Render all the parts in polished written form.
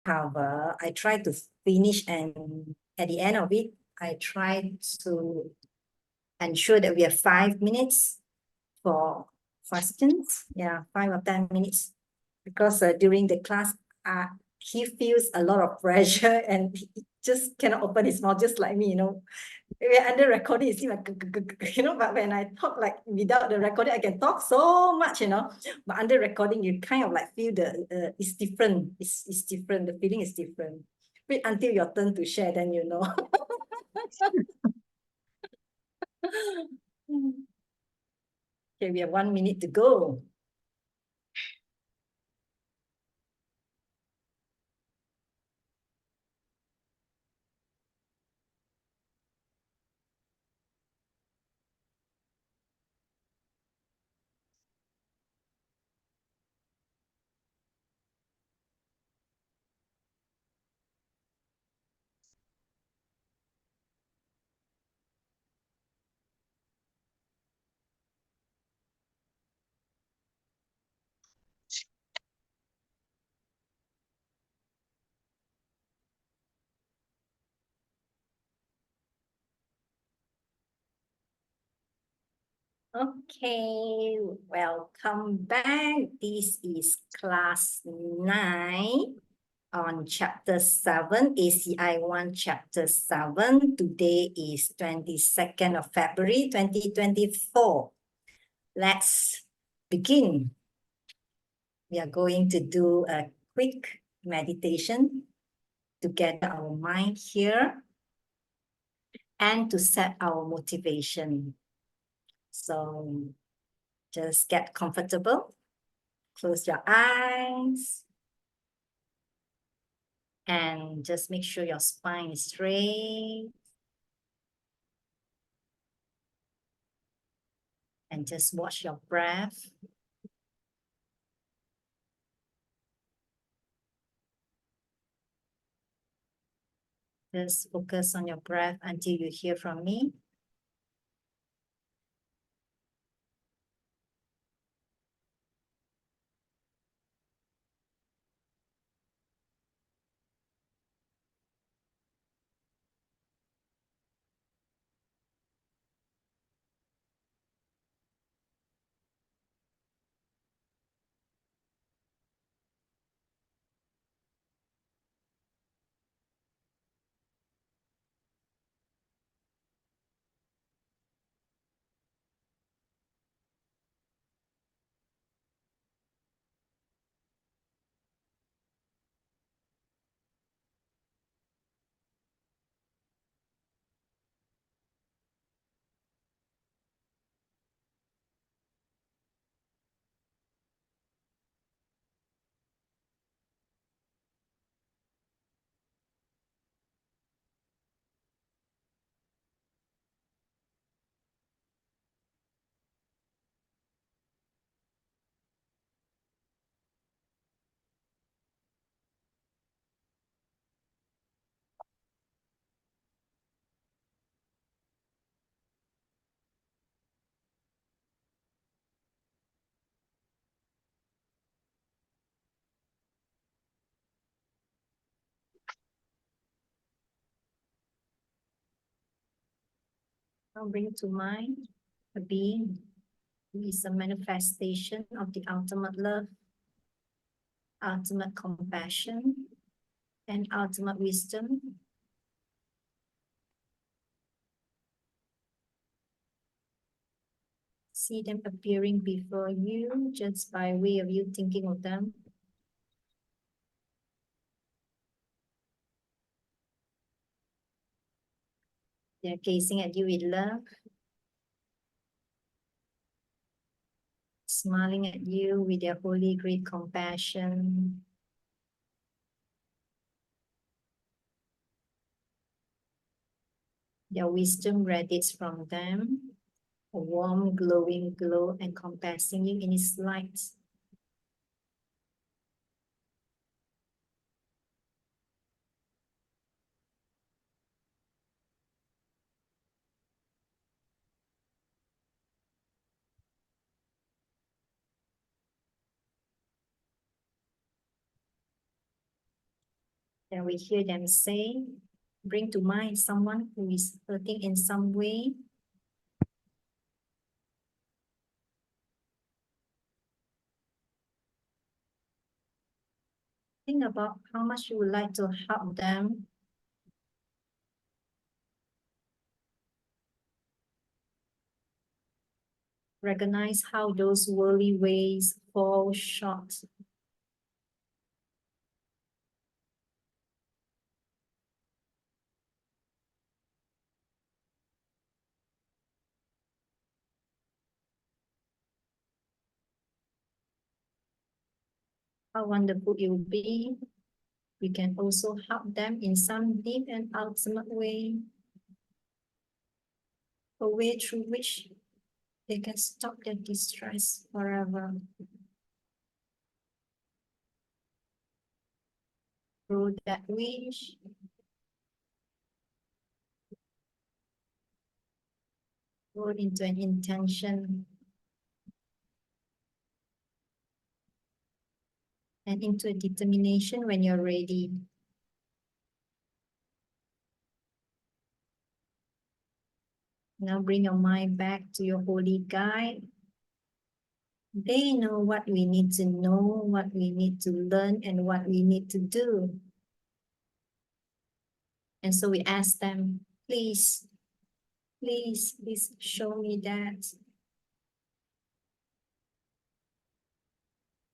cover, I try to finish, and at the end of it, I try to ensure that we have 5 minutes for questions. Yeah, 5 or 10 minutes. Because during the class, he feels a lot of pressure and he just cannot open his mouth, just like me, We're under recording, it seems like, but when I talk like without the recording, I can talk so much, but under recording, you kind of like feel it's different. It's different. The feeling is different. Wait until your turn to share, then you know. Okay, we have 1 minute to go. Okay, welcome back. This is class 9 on chapter 7, ACI 1, chapter 7. Today is 22nd of February, 2024. Let's begin. We are going to do a quick meditation to get our mind here and to set our motivation. So just get comfortable, close your eyes, and just make sure your spine is straight. And just watch your breath. Just focus on your breath until you hear from me. Now bring to mind a being who is a manifestation of the ultimate love, ultimate compassion, and ultimate wisdom. See them appearing before you just by way of you thinking of them. They're gazing at you with love, smiling at you with their holy great compassion. Their wisdom radiates from them, a warm, glowing glow encompassing you in its light. Then we hear them say, bring to mind someone who is hurting in some way. Think about how much you would like to help them. Recognize how those worldly ways fall short. How wonderful it will be. We can also help them in some deep and ultimate way. A way through which they can stop their distress forever. Through that wish, go into an intention and into a determination when you're ready. Now bring your mind back to your holy guide. They know what we need to know, what we need to learn, and what we need to do. And so we ask them, please, please, please show me that.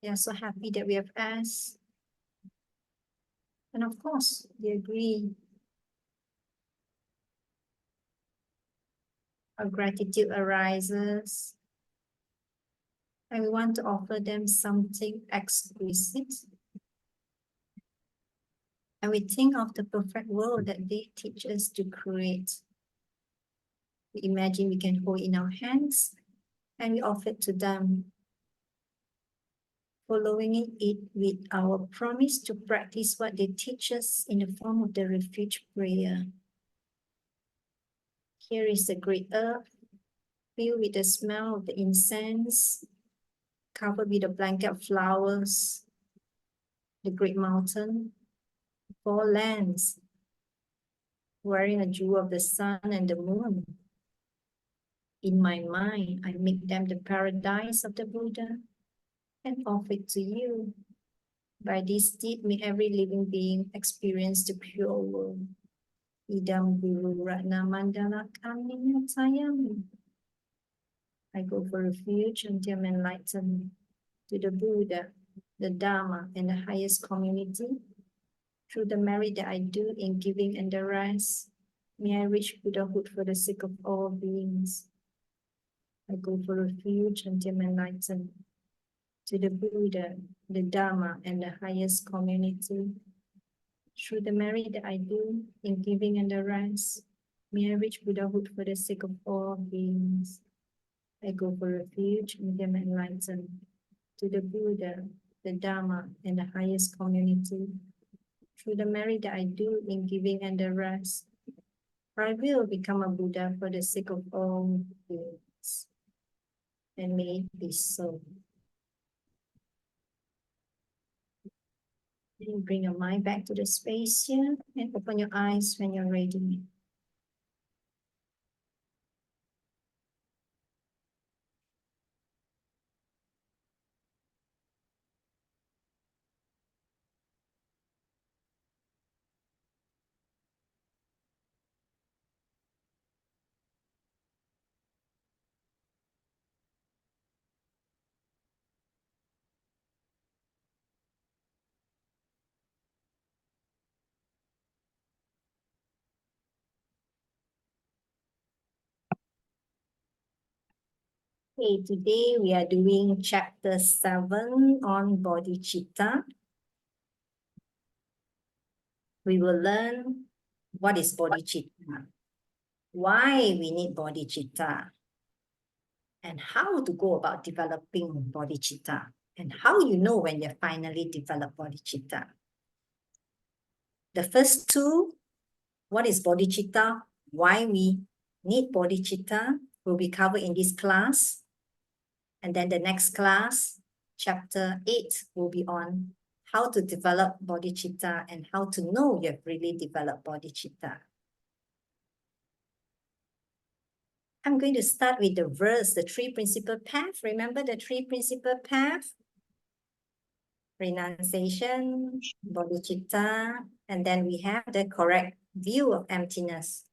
They are so happy that we have asked. And of course, they agree. Our gratitude arises. And we want to offer them something exquisite. And we think of the perfect world that they teach us to create. We imagine we can hold in our hands and we offer it to them, following it with our promise to practice what they teach us in the form of the refuge prayer. Here is the great earth, filled with the smell of the incense, covered with a blanket of flowers, the great mountain, 4 lands, wearing a jewel of the sun and the moon. In my mind, I make them the paradise of the Buddha and offer it to you. By this deed, may every living being experience the pure world. Idam Guru Ratna Mandala Kaminatayami. I go for refuge until I'm enlightened to the Buddha, the Dharma, and the highest community. Through the merit that I do in giving and the rest, may I reach Buddhahood for the sake of all beings. I go for refuge until I'm enlightened to the Buddha, the Dharma, and the highest community. Through the merit that I do in giving and the rest, may I reach Buddhahood for the sake of all beings. I go for refuge until I'm enlightened to the Buddha, the Dharma, and the highest community. Through the merit that I do in giving and the rest, I will become a Buddha for the sake of all beings. And may it be so. And bring your mind back to the space here and open your eyes when you're ready. Okay, today we are doing chapter 7 on bodhicitta. We will learn what is bodhicitta, why we need bodhicitta, and how to go about developing bodhicitta, and how you know when you finally develop bodhicitta. The first two, what is bodhicitta, why we need bodhicitta, will be covered in this class. And then the next class, chapter 8, will be on how to develop bodhicitta and how to know you have really developed bodhicitta. I'm going to start with the verse, the three principal path. Remember the three principal path? Renunciation, bodhicitta, and then we have the correct view of emptiness.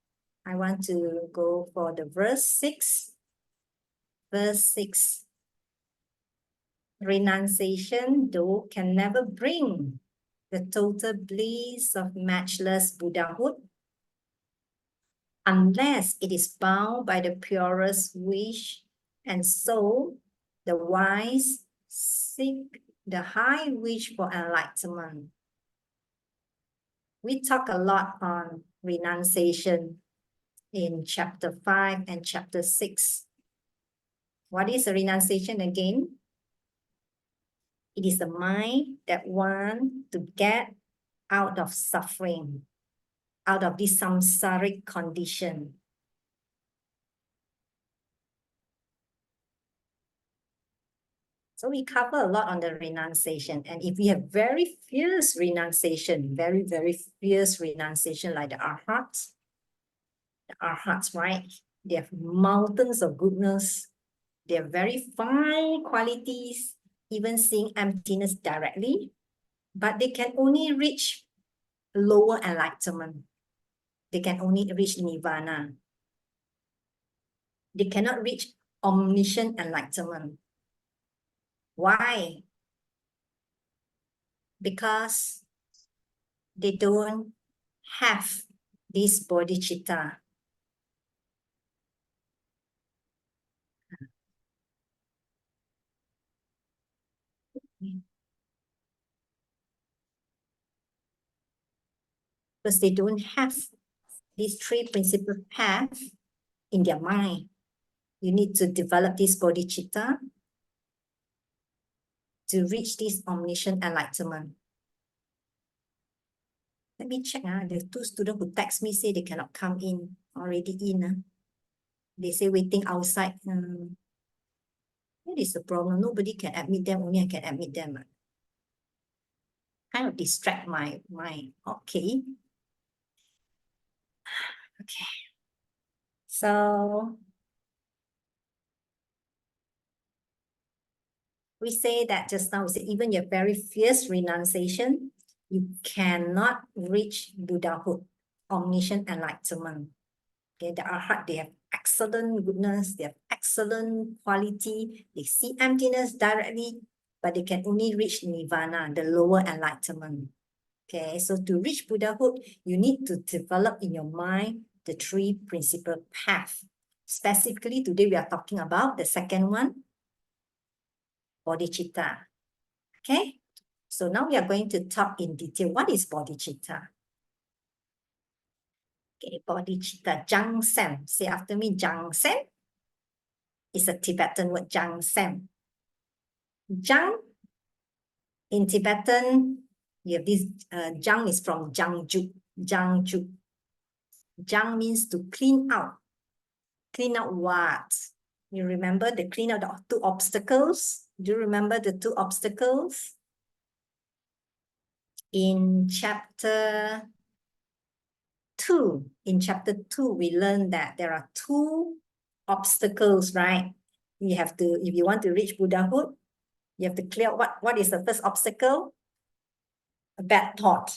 I want to go for the verse 6. Verse 6. Renunciation, though, can never bring the total bliss of matchless Buddhahood unless it is bound by the purest wish, and so the wise seek the high wish for enlightenment. We talk a lot on renunciation in chapter 5 and chapter 6. What is a renunciation again? It is the mind that wants to get out of suffering, out of this samsaric condition. So we cover a lot on the renunciation. And if we have very fierce renunciation, very, very fierce renunciation like the arhats, right? They have mountains of goodness. They have very fine qualities, even seeing emptiness directly, but they can only reach lower enlightenment. They can only reach nirvana. They cannot reach omniscient enlightenment. Why? Because they don't have this bodhicitta. Because they don't have these three principal paths in their mind. You need to develop this bodhicitta to reach this omniscient enlightenment. Let me check. The two students who text me say they cannot come in, already in. They say waiting outside. What is the problem? Nobody can admit them, only I can admit them. Kind of distract my mind. Okay. Okay. So we say that just now, we say even your very fierce renunciation, you cannot reach Buddhahood, omniscient enlightenment. Okay, the arhat, they have excellent goodness, they have excellent quality, they see emptiness directly, but they can only reach nirvana, the lower enlightenment. Okay, so to reach Buddhahood, you need to develop in your mind the three principal paths. Specifically, today we are talking about the second one, bodhicitta. Okay, so now we are going to talk in detail. What is bodhicitta? Okay, bodhicitta, Jangsam. Say after me, Jangsam. It's a Tibetan word, Jangsam. Jang, in Tibetan, you have this, Jang is from Jangjuk. Jangjuk. Jang means to clean out. Clean out what? You remember the clean out the two obstacles? Do you remember the two obstacles? In chapter 2, we learned that there are two obstacles, right? You have to, if you want to reach Buddhahood, you have to clear what is the first obstacle? A bad thought,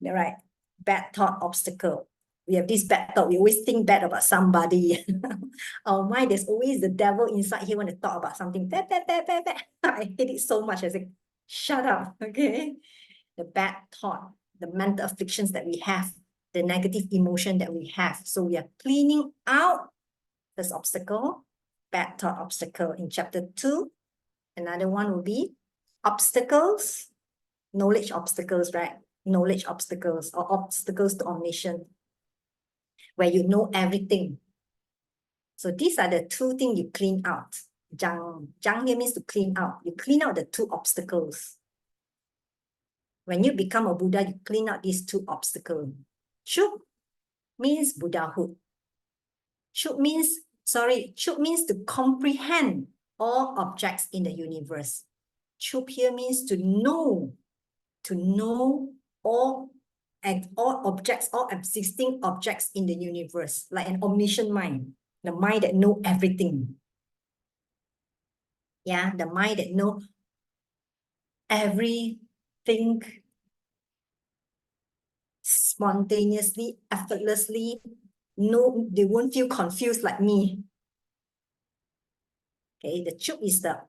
right? Bad thought obstacle. We have this bad thought. We always think bad about somebody. Our mind, there's always the devil inside here want to talk about something. Bad, bad, bad, bad, bad. I hate it so much. I say, shut up, okay? The bad thought, the mental afflictions that we have, the negative emotion that we have. So we are cleaning out this obstacle, bad thought obstacle in chapter 2. Another one will be obstacles, knowledge obstacles, right? Knowledge obstacles or obstacles to omniscience, where you know everything. So these are the two things you clean out. Jang here means to clean out. You clean out the two obstacles. When you become a Buddha, you clean out these two obstacles. Chuk means Buddhahood. Chuk means to comprehend all objects in the universe. Chuk here means to know to know all objects, all existing objects in the universe, like an omniscient mind, the mind that know everything. Yeah, the mind that know everything spontaneously, effortlessly. No, they won't feel confused like me. Okay, the chuk is the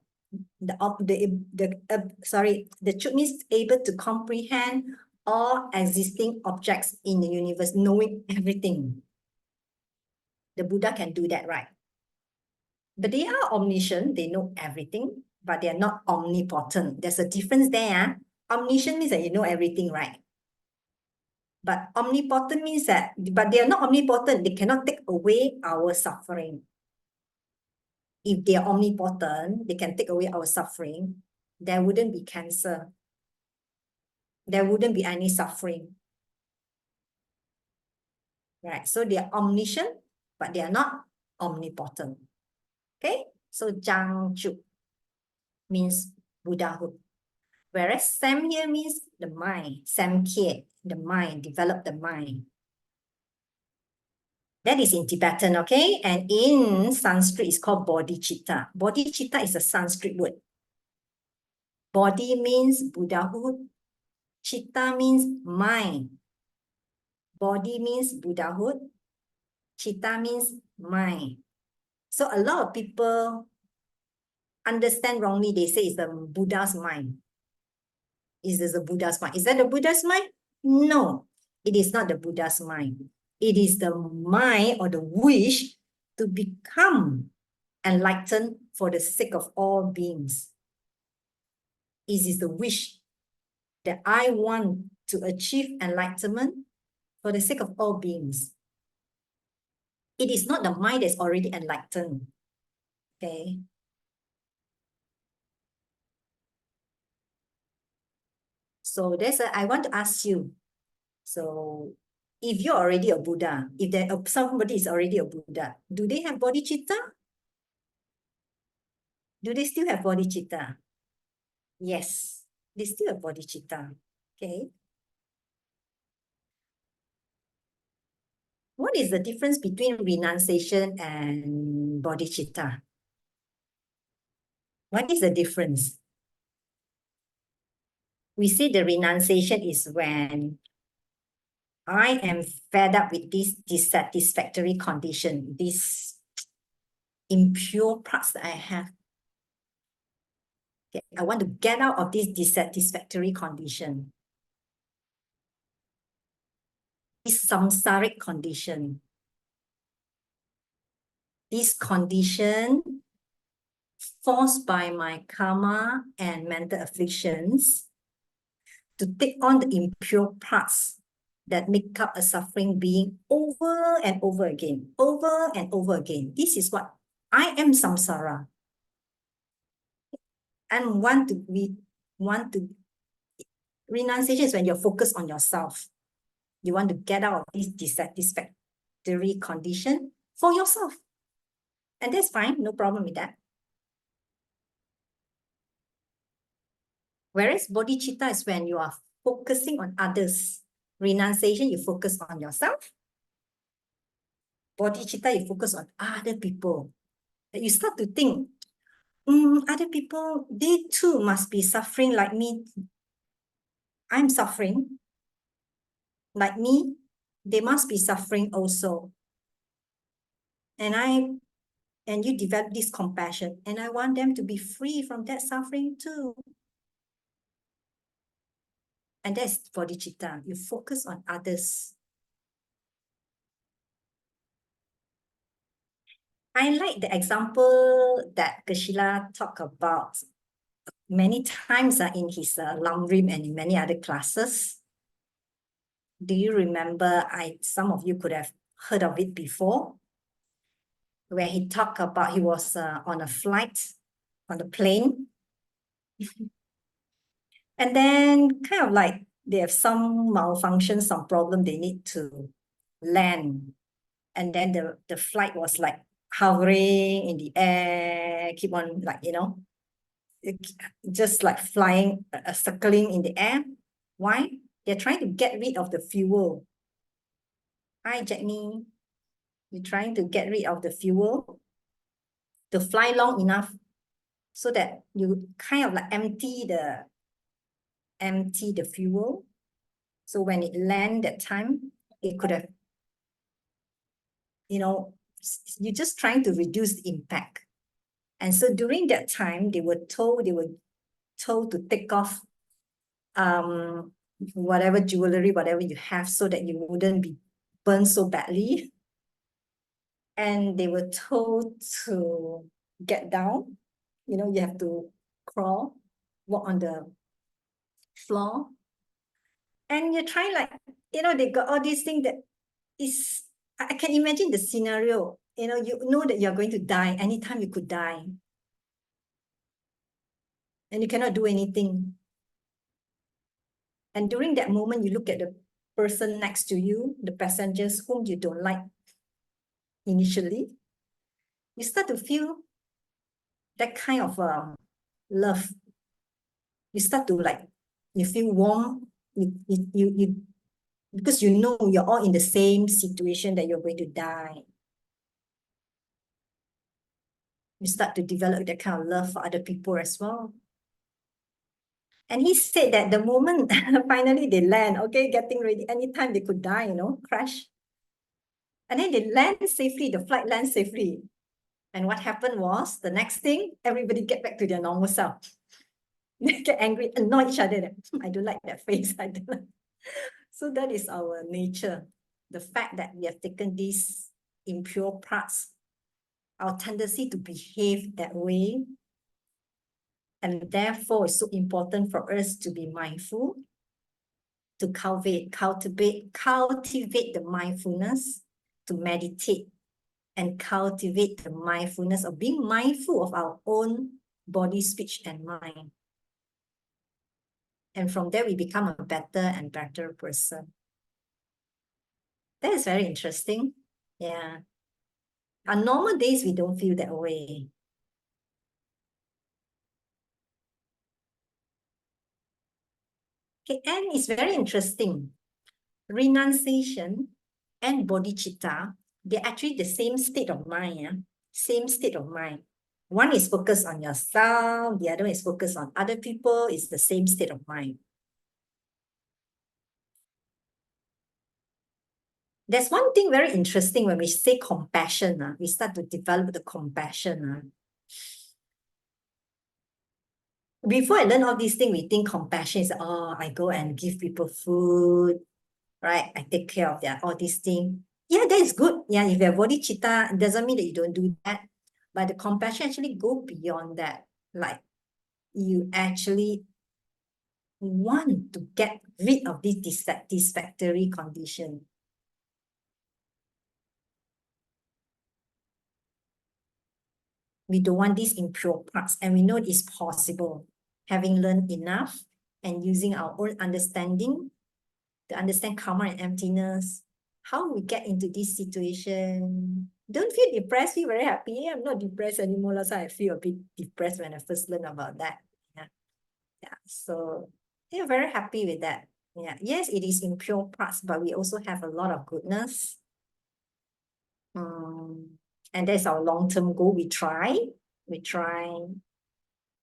chuk means able to comprehend all existing objects in the universe, knowing everything. The Buddha can do that, right? But they are omniscient, they know everything, but they are not omnipotent. There's a difference there. Omniscient means that you know everything, right? But omnipotent means that, but they are not omnipotent, they cannot take away our suffering. If they are omnipotent, they can take away our suffering, there wouldn't be cancer. There wouldn't be any suffering. Right? So they are omniscient, but they are not omnipotent. Okay? So Zhang means Buddhahood. Whereas Sam here means the mind. Samkhye, the mind, develop the mind. That is in Tibetan, okay? And in Sanskrit, it's called bodhicitta. Bodhicitta is a Sanskrit word. Body means Buddhahood. Chitta means mind. Body means Buddhahood. Chitta means mind. So a lot of people understand wrongly. They say it's the Buddha's mind. Is this the Buddha's mind? Is that the Buddha's mind? No, it is not the Buddha's mind. It is the mind or the wish to become enlightened for the sake of all beings. It is the wish that I want to achieve enlightenment for the sake of all beings. It is not the mind that's already enlightened. Okay. So I want to ask you. So if you're already a Buddha, if somebody is already a Buddha, do they have bodhicitta? Do they still have bodhicitta? Yes, they still have bodhicitta. Okay. What is the difference between renunciation and bodhicitta? What is the difference? We say the renunciation is when I am fed up with this dissatisfactory condition, this impure parts that I have. Okay, I want to get out of this dissatisfactory condition, this samsaric condition. This condition forced by my karma and mental afflictions to take on the impure parts that make up a suffering being over and over again, over and over again. This is what I am samsara. And renunciation is when you're focused on yourself. You want to get out of this dissatisfactory condition for yourself. And that's fine, no problem with that. Whereas bodhicitta is when you are focusing on others. Renunciation, you focus on yourself. Bodhicitta, you focus on other people. You start to think, other people, they too must be suffering like me. I'm suffering. Like me, they must be suffering also. And you develop this compassion, and I want them to be free from that suffering too. And that's bodhicitta. You focus on others. I like the example that Geshe talked about many times in his Lamrim and in many other classes. Do you remember? Some of you could have heard of it before, where he talked about he was on a flight, on the plane, and then kind of like they have some malfunction, some problem, they need to land. And then the flight was like hovering in the air, keep on like, just like flying, circling in the air. Why? They're trying to get rid of the fuel. Hi, Jenny. You're trying to get rid of the fuel to fly long enough so that you kind of like empty the fuel. So when it land that time, it could have, you're just trying to reduce the impact. And so during that time, they were told to take off whatever jewelry, whatever you have, so that you wouldn't be burned so badly. And they were told to get down. You have to crawl, walk on the floor. And you're trying they got all these things that is, I can imagine the scenario. You know that you're going to die. Anytime you could die. And you cannot do anything. And during that moment, you look at the person next to you, the passengers whom you don't like initially. You start to feel that kind of love. You start to you feel warm. You because you know you're all in the same situation that you're going to die. You start to develop that kind of love for other people as well. And he said that the moment finally they land, okay, getting ready, anytime they could die, crash. And then they land safely, the flight lands safely. And what happened was, the next thing, everybody get back to their normal self. They get angry, annoy each other. I don't like that face. I don't like. So that is our nature. The fact that we have taken these impure parts, our tendency to behave that way. And therefore, it's so important for us to be mindful, to cultivate the mindfulness, to meditate, and cultivate the mindfulness of being mindful of our own body, speech, and mind. And from there, we become a better and better person. That is very interesting. Yeah. On normal days, we don't feel that way. Okay, and it's very interesting. Renunciation and bodhicitta, they're actually the same state of mind. Yeah? Same state of mind. One is focused on yourself, the other is focused on other people. It's the same state of mind. There's one thing very interesting when we say compassion. We start to develop the compassion. Before I learn all these things, we think compassion is, I go and give people food, right? I take care of all these things. Yeah, that is good. Yeah, if you have bodhicitta, it doesn't mean that you don't do that. But the compassion actually go beyond that. Like, you actually want to get rid of this dissatisfactory condition. We don't want these impure parts, and we know it is possible. Having learned enough and using our own understanding to understand karma and emptiness, how we get into this situation. Don't feel depressed, feel very happy. I'm not depressed anymore. Last time I feel a bit depressed when I first learned about that. Yeah. So yeah, very happy with that. Yeah. Yes, it is impure parts, but we also have a lot of goodness. And that's our long-term goal. We try.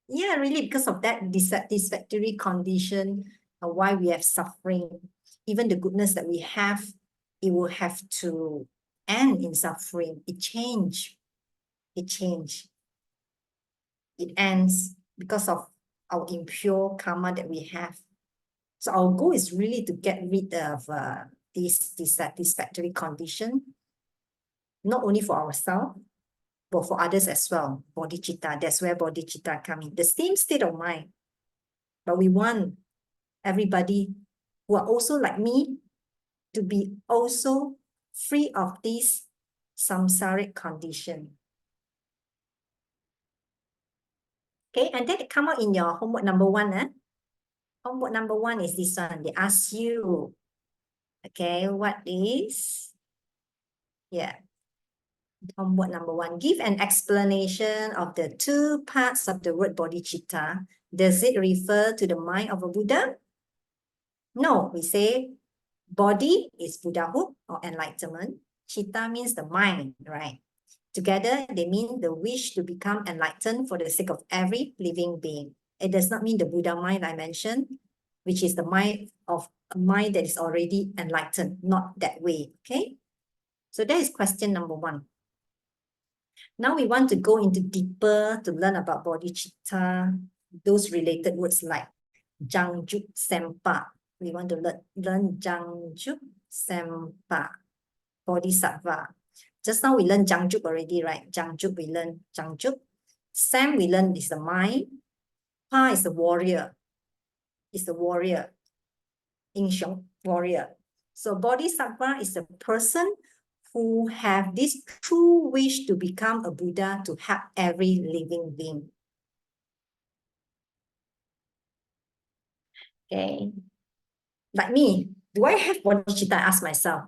Yeah, really, because of that dissatisfactory condition, why we have suffering. Even the goodness that we have, it will have to end in suffering. It ends because of our impure karma that we have. So our goal is really to get rid of this dissatisfactory condition, not only for ourselves, but for others as well. Bodhicitta, that's where bodhicitta comes in. The same state of mind. But we want everybody who are also like me to be also free of this samsaric condition. Okay, and then it come out in your homework number 1. Homework number 1 is this one. They ask you, okay, what is, homework number 1. Give an explanation of the 2 parts of the word bodhicitta. Does it refer to the mind of a Buddha? No, we say body is Buddhahood or enlightenment. Chitta means the mind, right? Together, they mean the wish to become enlightened for the sake of every living being. It does not mean the Buddha mind I mentioned, which is the mind of a mind that is already enlightened, not that way, okay? So that is question number 1. Now we want to go into deeper to learn about bodhicitta, those related words like Jangjuk Sempa. We want to learn Jangjuk Sempa, Bodhisattva. Just now we learned Jangjuk already, right? Jangjuk, we learned Jangjuk. Sam, we learned is the mind. Pa is the warrior. Is the warrior. Inshong, warrior. So Bodhisattva is the person who have this true wish to become a Buddha to help every living being. Okay. Like me, do I have bodhicitta? I ask myself,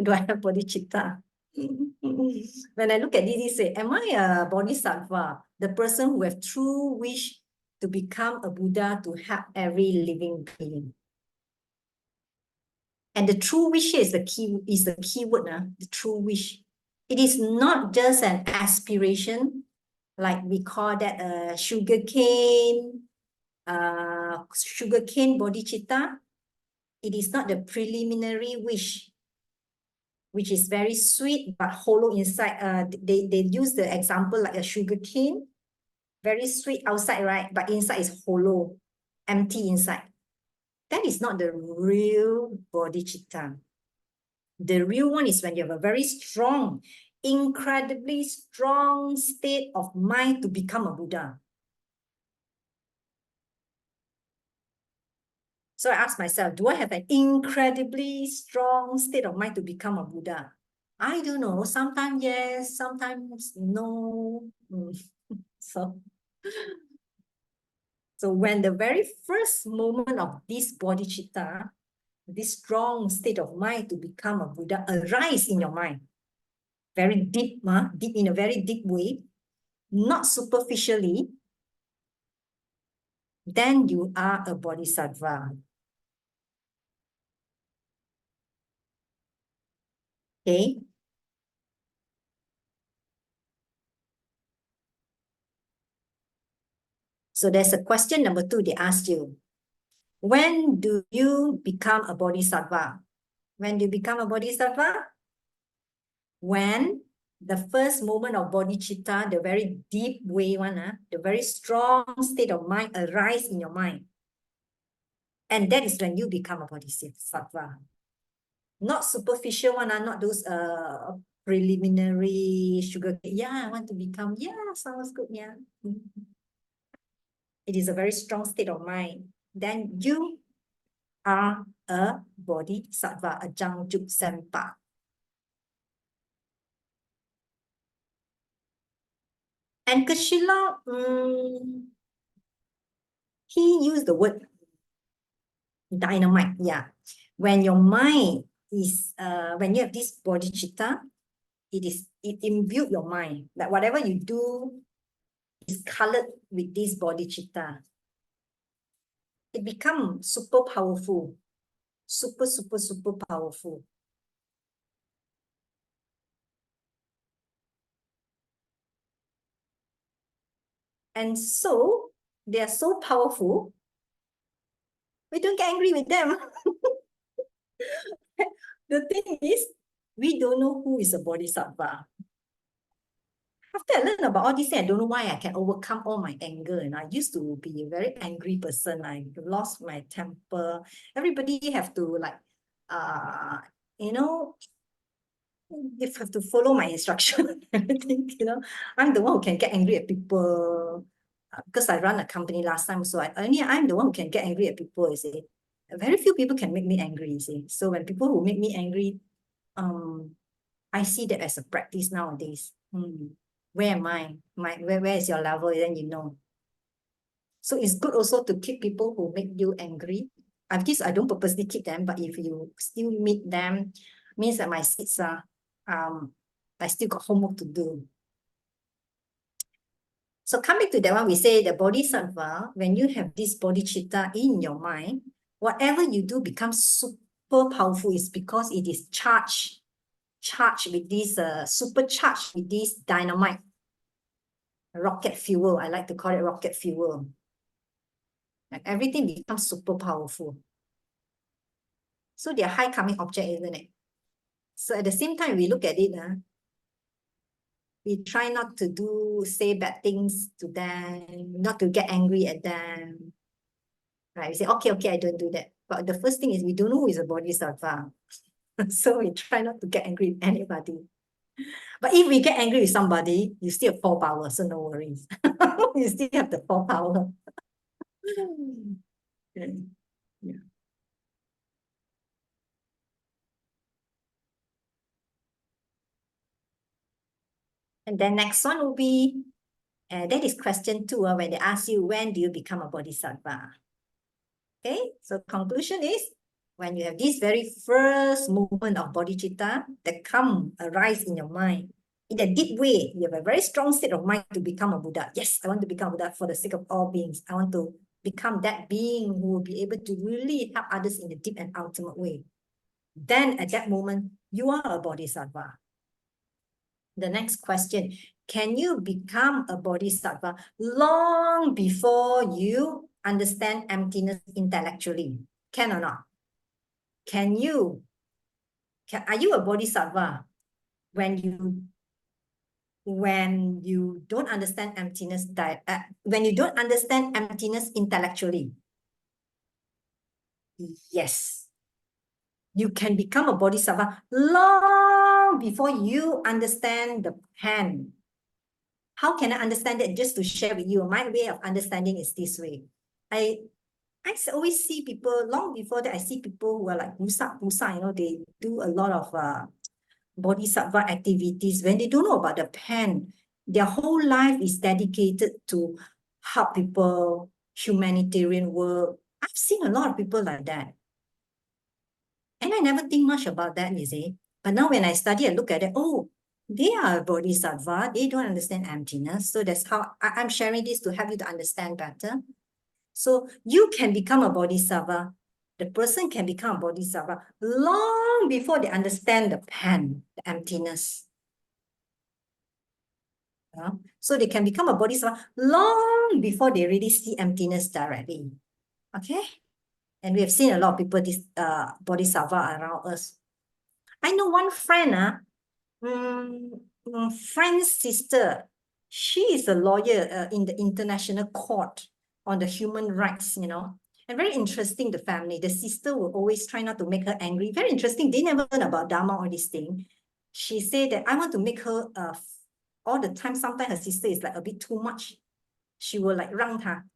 do I have bodhicitta? When I look at this, say, am I a bodhisattva, the person who have true wish to become a Buddha to help every living being? And the true wish is the key word, the true wish. It is not just an aspiration, like we call that a sugarcane bodhicitta. It is not the preliminary wish, which is very sweet but hollow inside. They use the example like a sugarcane, very sweet outside, right? But inside is hollow, empty inside. That is not the real bodhicitta. The real one is when you have a very strong, incredibly strong state of mind to become a Buddha. So I ask myself, do I have an incredibly strong state of mind to become a Buddha? I don't know. Sometimes yes, sometimes no. So when the very first moment of this bodhicitta, this strong state of mind to become a Buddha arise in your mind, very deep, deep in a very deep way, not superficially, then you are a bodhisattva. Okay. So there's a question number 2 they asked you. When do you become a bodhisattva? When do you become a bodhisattva? When the first moment of bodhicitta, the very deep way one, the very strong state of mind arise in your mind. And that is when you become a bodhisattva. Not superficial one, not those preliminary sugar. Yeah, I want to become, yeah, sounds good, yeah. It is a very strong state of mind. Then you are a bodhisattva, a Jangjuk Sempa. And Kashila, he used the word dynamite, yeah. When your mind is, when you have this bodhicitta, it imbued your mind. Like whatever you do is colored with this bodhicitta. It becomes super powerful. Super, super, super powerful. And so, they are so powerful, we don't get angry with them. The thing is, we don't know who is a bodhisattva. After I learned about all these things, I don't know why I can overcome all my anger. And I used to be a very angry person. I lost my temper. Everybody have to like, you know, you have to follow my instruction. Everything, you know, I'm the one who can get angry at people because I run a company last time. So I'm the one who can get angry at people, you see. Very few people can make me angry, you see. So when people who make me angry, I see that as a practice nowadays. Where am I? Where is your level? Then you know. So it's good also to keep people who make you angry. I guess I don't purposely keep them, but if you still meet them, means that my seats are, I still got homework to do. So coming to that one, we say the bodhisattva, when you have this bodhicitta in your mind, whatever you do becomes super powerful is because it is charged with this, supercharged with this dynamite, rocket fuel. I like to call it rocket fuel. Like everything becomes super powerful. So they're high coming object, isn't it? So at the same time, we look at it, we try not to say bad things to them, not to get angry at them. Right? We say, okay, I don't do that. But the first thing is we don't know who is a bodhisattva. So we try not to get angry with anybody. But if we get angry with somebody, you still have 4 power, so no worries. You still have the 4 power. Yeah. And then next one will be, that is question 2, when they ask you, when do you become a bodhisattva? Okay, so conclusion is, when you have this very first movement of bodhicitta that arise in your mind, in a deep way, you have a very strong state of mind to become a Buddha. Yes, I want to become a Buddha for the sake of all beings. I want to become that being who will be able to really help others in a deep and ultimate way. Then at that moment, you are a bodhisattva. The next question, can you become a bodhisattva long before you understand emptiness intellectually? Can or not? Are you a bodhisattva when you don't understand emptiness when you don't understand emptiness intellectually? Yes. You can become a bodhisattva long before you understand the pen. How can I understand it? Just to share with you, my way of understanding is this way. I always see people, long before that, I see people who are like pusa, they do a lot of bodhisattva activities. When they don't know about the pen, their whole life is dedicated to help people, humanitarian work. I've seen a lot of people like that. And I never think much about that, you see. But now when I study, I look at it, oh, they are a bodhisattva. They don't understand emptiness. So that's how I'm sharing this to help you to understand better. So you can become a bodhisattva. The person can become a bodhisattva long before they understand the pen, the emptiness. So they can become a bodhisattva long before they really see emptiness directly. Okay? And we have seen a lot of people, this bodhisattva around us. I know one friend, friend's sister, she is a lawyer in the international court on the human rights, and very interesting, the family. The sister will always try not to make her angry. Very interesting. They never learn about Dharma or this thing. She said that I want to make her all the time. Sometimes her sister is like a bit too much. She will like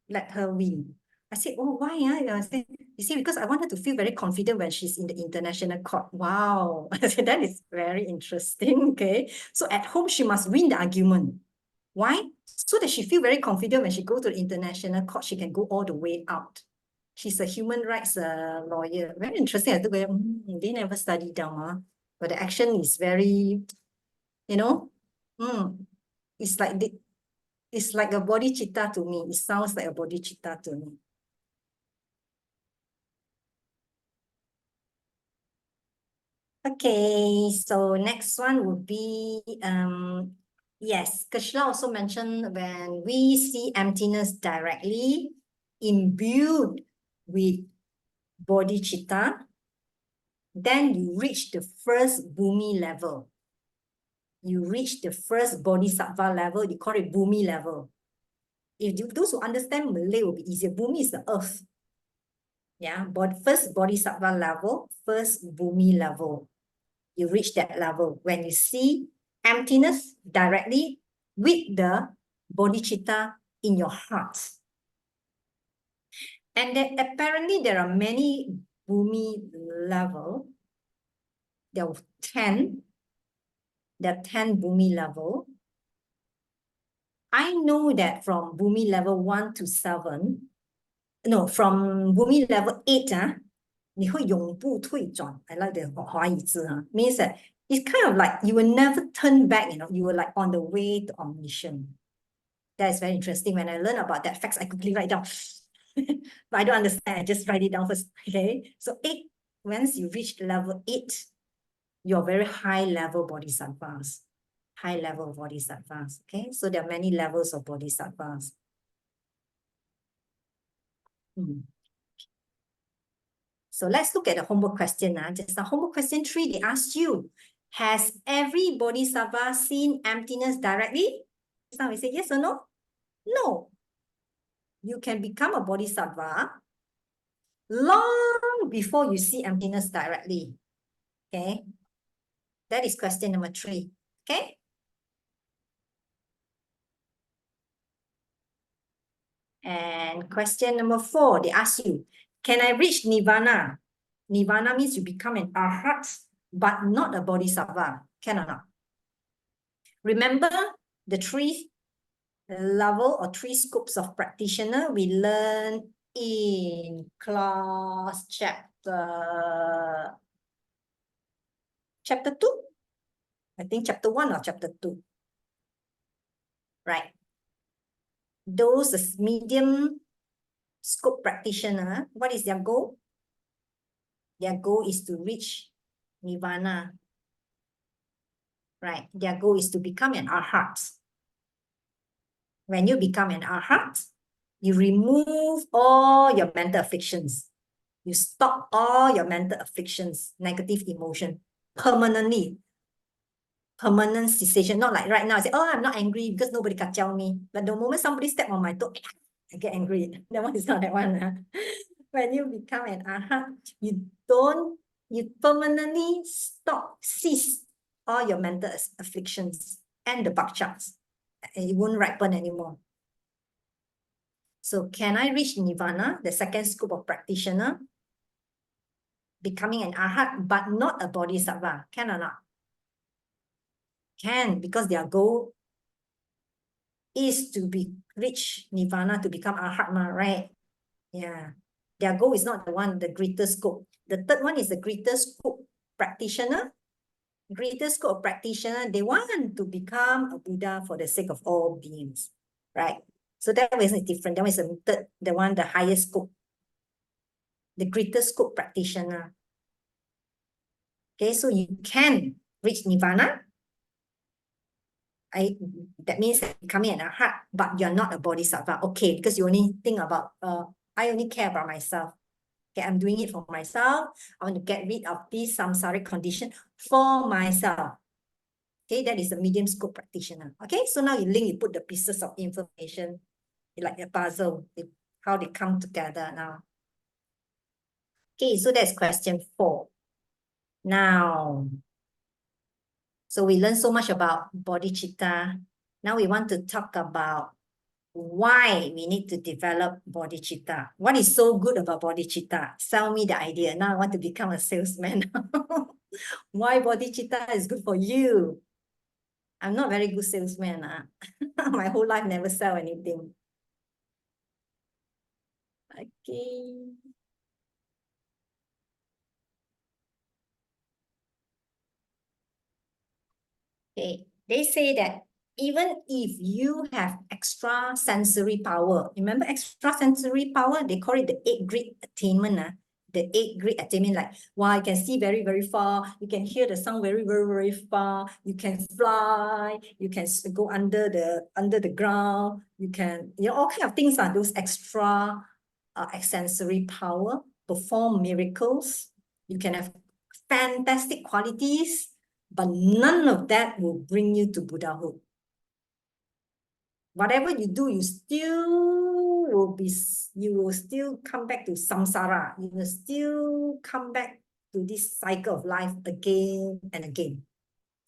let her win. I said, oh, why? I said, you see, because I want her to feel very confident when she's in the international court. Wow. I said, that is very interesting. Okay. So at home, she must win the argument. Why? So that she feel very confident when she goes to the international court, she can go all the way out. She's a human rights lawyer. Very interesting. I think they never studied Dharma, but the action is very, it's like it's like a bodhicitta to me. It sounds like a bodhicitta to me. Okay, so next one would be, yes, Krishna also mentioned when we see emptiness directly imbued with bodhicitta, then you reach the first bhumi level. You reach the first bodhisattva level, you call it bhumi level. Those who understand Malay will be easier. Bhumi is the earth. Yeah, but first bodhisattva level, first bhumi level. You reach that level when you see emptiness directly with the bodhicitta in your heart. And then apparently there are many bhumi level. There are 10. There are 10 bhumi level. I know that from bhumi level 1 to 7, no, from bhumi level 8, I like the 华语字, means that it's kind of like you will never turn back, you were like on the way to omniscience. That is very interesting. When I learn about that facts, I quickly write down. But I don't understand. I just write it down first. Okay. So 8, once you reach level 8, you're very high level bodhisattvas. High level bodhisattvas. Okay. So there are many levels of bodhisattvas. So let's look at the homework question. Just the homework question 3, they asked you, has every bodhisattva seen emptiness directly? Now we say yes or no? No. You can become a bodhisattva long before you see emptiness directly. Okay. That is question number 3. Okay. And question number 4, they ask you, can I reach nirvana? Nirvana means you become an arhat, but not a bodhisattva. Can or not? Remember the 3 level or 3 scopes of practitioner we learned in class chapter 2. I think chapter 1 or chapter 2. Right. Those medium scope practitioner, what is their goal? Their goal is to reach nirvana. Right. Their goal is to become an arhat. When you become an arhat, you remove all your mental afflictions. You stop all your mental afflictions, negative emotion, permanently. Permanent cessation. Not like right now, I say, oh, I'm not angry because nobody kacau me. But the moment somebody step on my toe, I get angry. That one is not that one. When you become an arhat, you permanently cease all your mental afflictions and the bakchas. It won't ripen anymore. So can I reach nirvana, the second scope of practitioner, becoming an arhat, but not a bodhisattva? Can or not? Can, because their goal is to reach nirvana, to become arhat, right? Yeah. Their goal is not the greater scope. The third one is the greater scope practitioner. Greater scope practitioner, they want to become a Buddha for the sake of all beings, right? So that one is different. That one is the highest scope. The greater scope practitioner. Okay, so you can reach nirvana. That means becoming an arhat, but you're not a bodhisattva. Okay, because you only think about, I only care about myself. Okay, I'm doing it for myself. I want to get rid of this samsaric condition for myself. Okay, that is a medium scope practitioner. Okay, so now you put the pieces of information like a puzzle, how they come together now. Okay, so that's question 4. Now, so we learned so much about bodhicitta. Now we want to talk about why we need to develop bodhicitta. What is so good about bodhicitta? Sell me the idea. Now I want to become a salesman. Why bodhicitta is good for you? I'm not very good salesman. My whole life never sell anything. Okay. Okay. They say that even if you have extra sensory power, remember extra sensory power? They call it the 8 great attainment. The 8 great attainment, like, wow, you can see very, very far. You can hear the sound very, very, very far. You can fly. You can go under the ground. You can, all kind of things are those extra sensory power, perform miracles. You can have fantastic qualities, but none of that will bring you to Buddhahood. Whatever you do, you will still come back to samsara. You will still come back to this cycle of life again and again.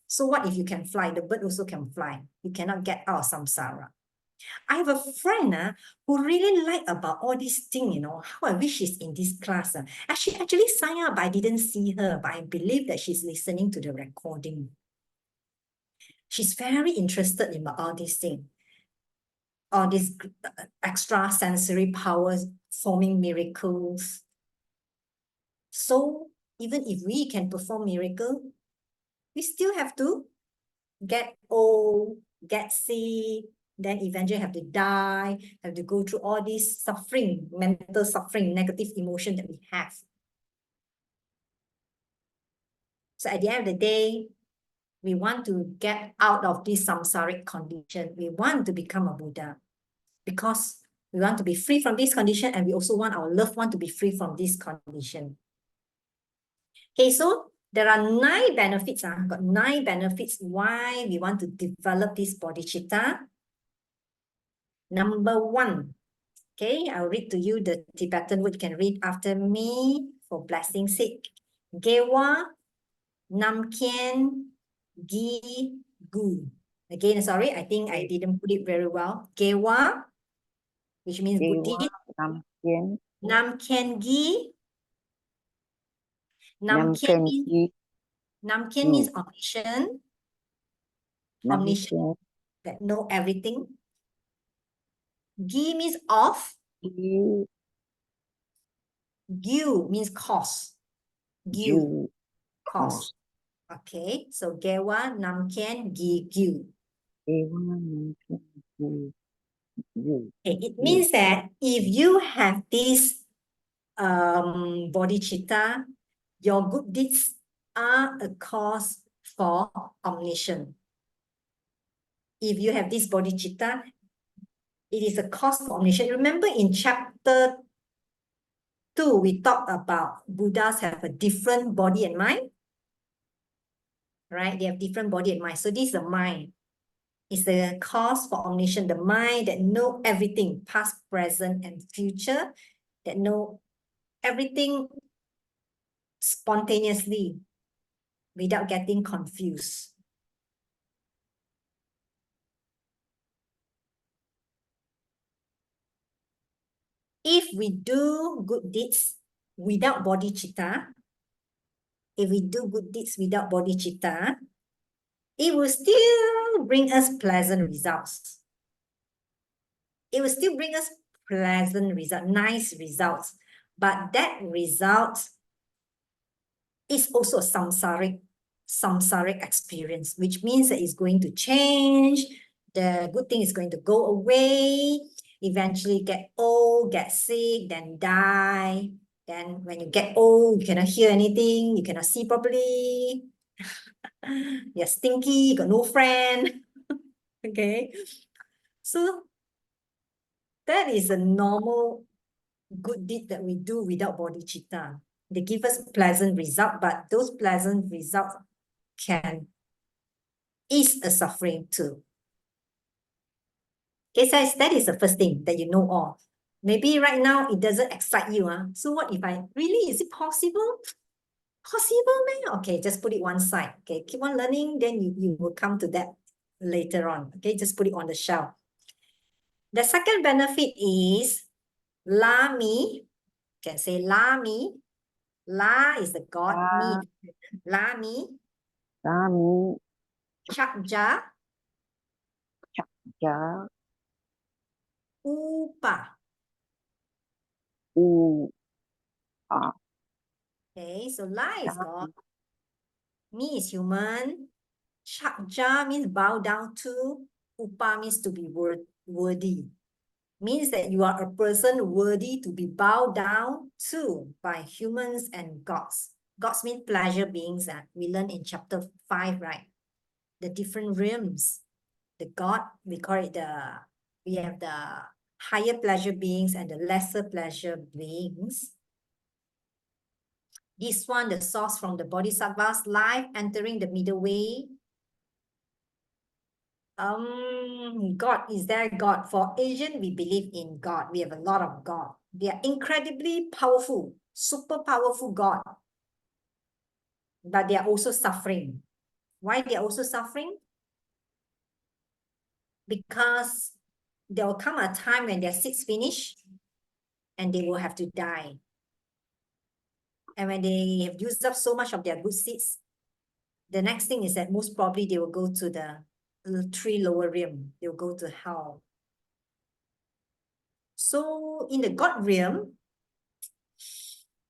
So what if you can fly? The bird also can fly. You cannot get out of samsara. I have a friend who really like about all these things, how I wish she's in this class. She actually signed up, but I didn't see her, but I believe that she's listening to the recording. She's very interested in all these things, all these extra sensory powers, forming miracles. So even if we can perform miracle, we still have to get old, get sick, then eventually have to die, have to go through all this suffering, mental suffering, negative emotion that we have. So at the end of the day, we want to get out of this samsaric condition. We want to become a Buddha because we want to be free from this condition, and we also want our loved one to be free from this condition. Okay, so there are 9 benefits. I've got 9 benefits why we want to develop this bodhicitta. Number 1, okay, I'll read to you the Tibetan word. You can read after me for blessing's sake. Gewa Namkien Gi Gu. Again, sorry, I think I didn't put it very well. Gewa, which means good deed. Namkien Gi. Namkien means omniscient. Omniscient, that know everything. Gi means of. Gyu means cause. Gyu, cause. Okay, so Gewa Namkien Gi Gyu. Okay, it means that if you have this bodhicitta, your good deeds are a cause for omniscience. If you have this bodhicitta, it is a cause for omniscience. Remember in chapter 2, we talked about Buddhas have a different body and mind, right? They have different body and mind. So this is the mind. It's the cause for omniscience, the mind that know everything, past, present, and future, that know everything spontaneously without getting confused. If we do good deeds without bodhicitta, it will still bring us pleasant results. It will still bring us pleasant results, nice results. But that result is also a samsaric experience, which means that it's going to change. The good thing is going to go away, eventually get old, get sick, then die. Then when you get old, you cannot hear anything, you cannot see properly. You're stinky, you got no friend. Okay. So that is a normal good deed that we do without bodhicitta. They give us pleasant result, but those pleasant results can ease a suffering too. Okay, so that is the first thing that you know of. Maybe right now it doesn't excite you. So what if is it possible? Possible, man? Okay, just put it one side. Okay, keep on learning, then you will come to that later on. Okay, just put it on the shelf. The second benefit is Lami. You can say Lami. La is the God, me. Lami. Chakja. Upa. Okay, so La is God. Me is human. Chakja means bow down to. Upa means to be worthy. Means that you are a person worthy to be bowed down to by humans and gods. Gods mean pleasure beings. We learned in chapter 5, right? The different realms. The God, we call it we have the higher pleasure beings and the lesser pleasure beings. This one, the source from the Bodhisattva's life, entering the middle way. God, is there God? For Asian, we believe in God. We have a lot of God. They are incredibly powerful, super powerful God. But they are also suffering. Why they are also suffering? Because there will come a time when their seeds finish and they will have to die. And when they have used up so much of their good seeds, the next thing is that most probably they will go to the 3 lower realm. They'll go to hell. So in the God realm,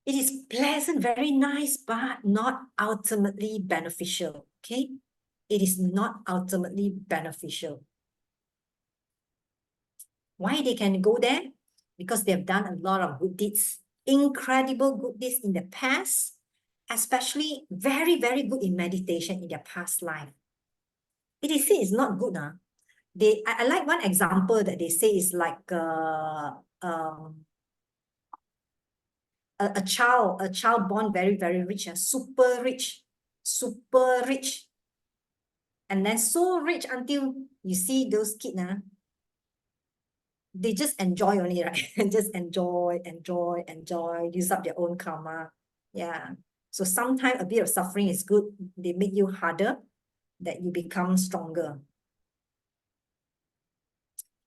it is pleasant, very nice, but not ultimately beneficial. Okay? It is not ultimately beneficial. Why they can go there? Because they have done a lot of good deeds, incredible good deeds in the past, especially very, very good in meditation in their past life. It is said it's not good. I like one example that they say is like a child born very, very rich, super rich, super rich. And then so rich until you see those kids, they just enjoy only, right? And just enjoy, use up their own karma. Yeah. So sometimes a bit of suffering is good. They make you harder, that you become stronger.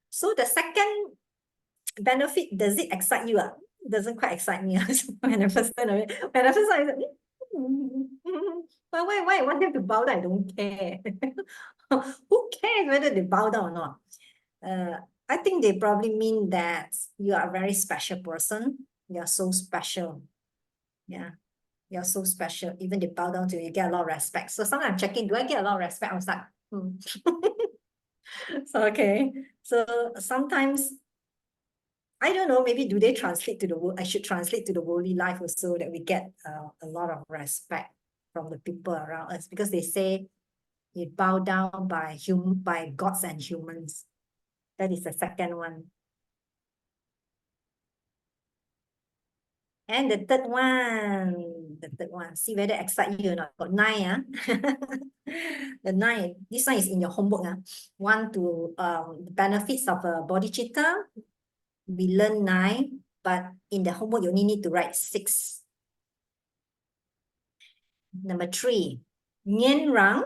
So the second benefit, does it excite you? It doesn't quite excite me. When I first heard of it, I said, but why I want them to bow down? I don't care. Who cares whether they bow down or not? I think they probably mean that you are a very special person. You're so special. Yeah. You're so special. Even they bow down to you, you get a lot of respect. So sometimes I'm checking, do I get a lot of respect? I was like, So, okay. So sometimes, I don't know, maybe do they translate to the world? I should translate to the worldly life also, that we get a lot of respect from the people around us, because they say you bow down by gods and humans. That is the second one. And the third one, see whether excite you or not. Got 9, The 9, this one is in your homework. One to the benefits of a bodhicitta. We learn 9, but in the homework you only need to write 6. Number 3, Nien Rang.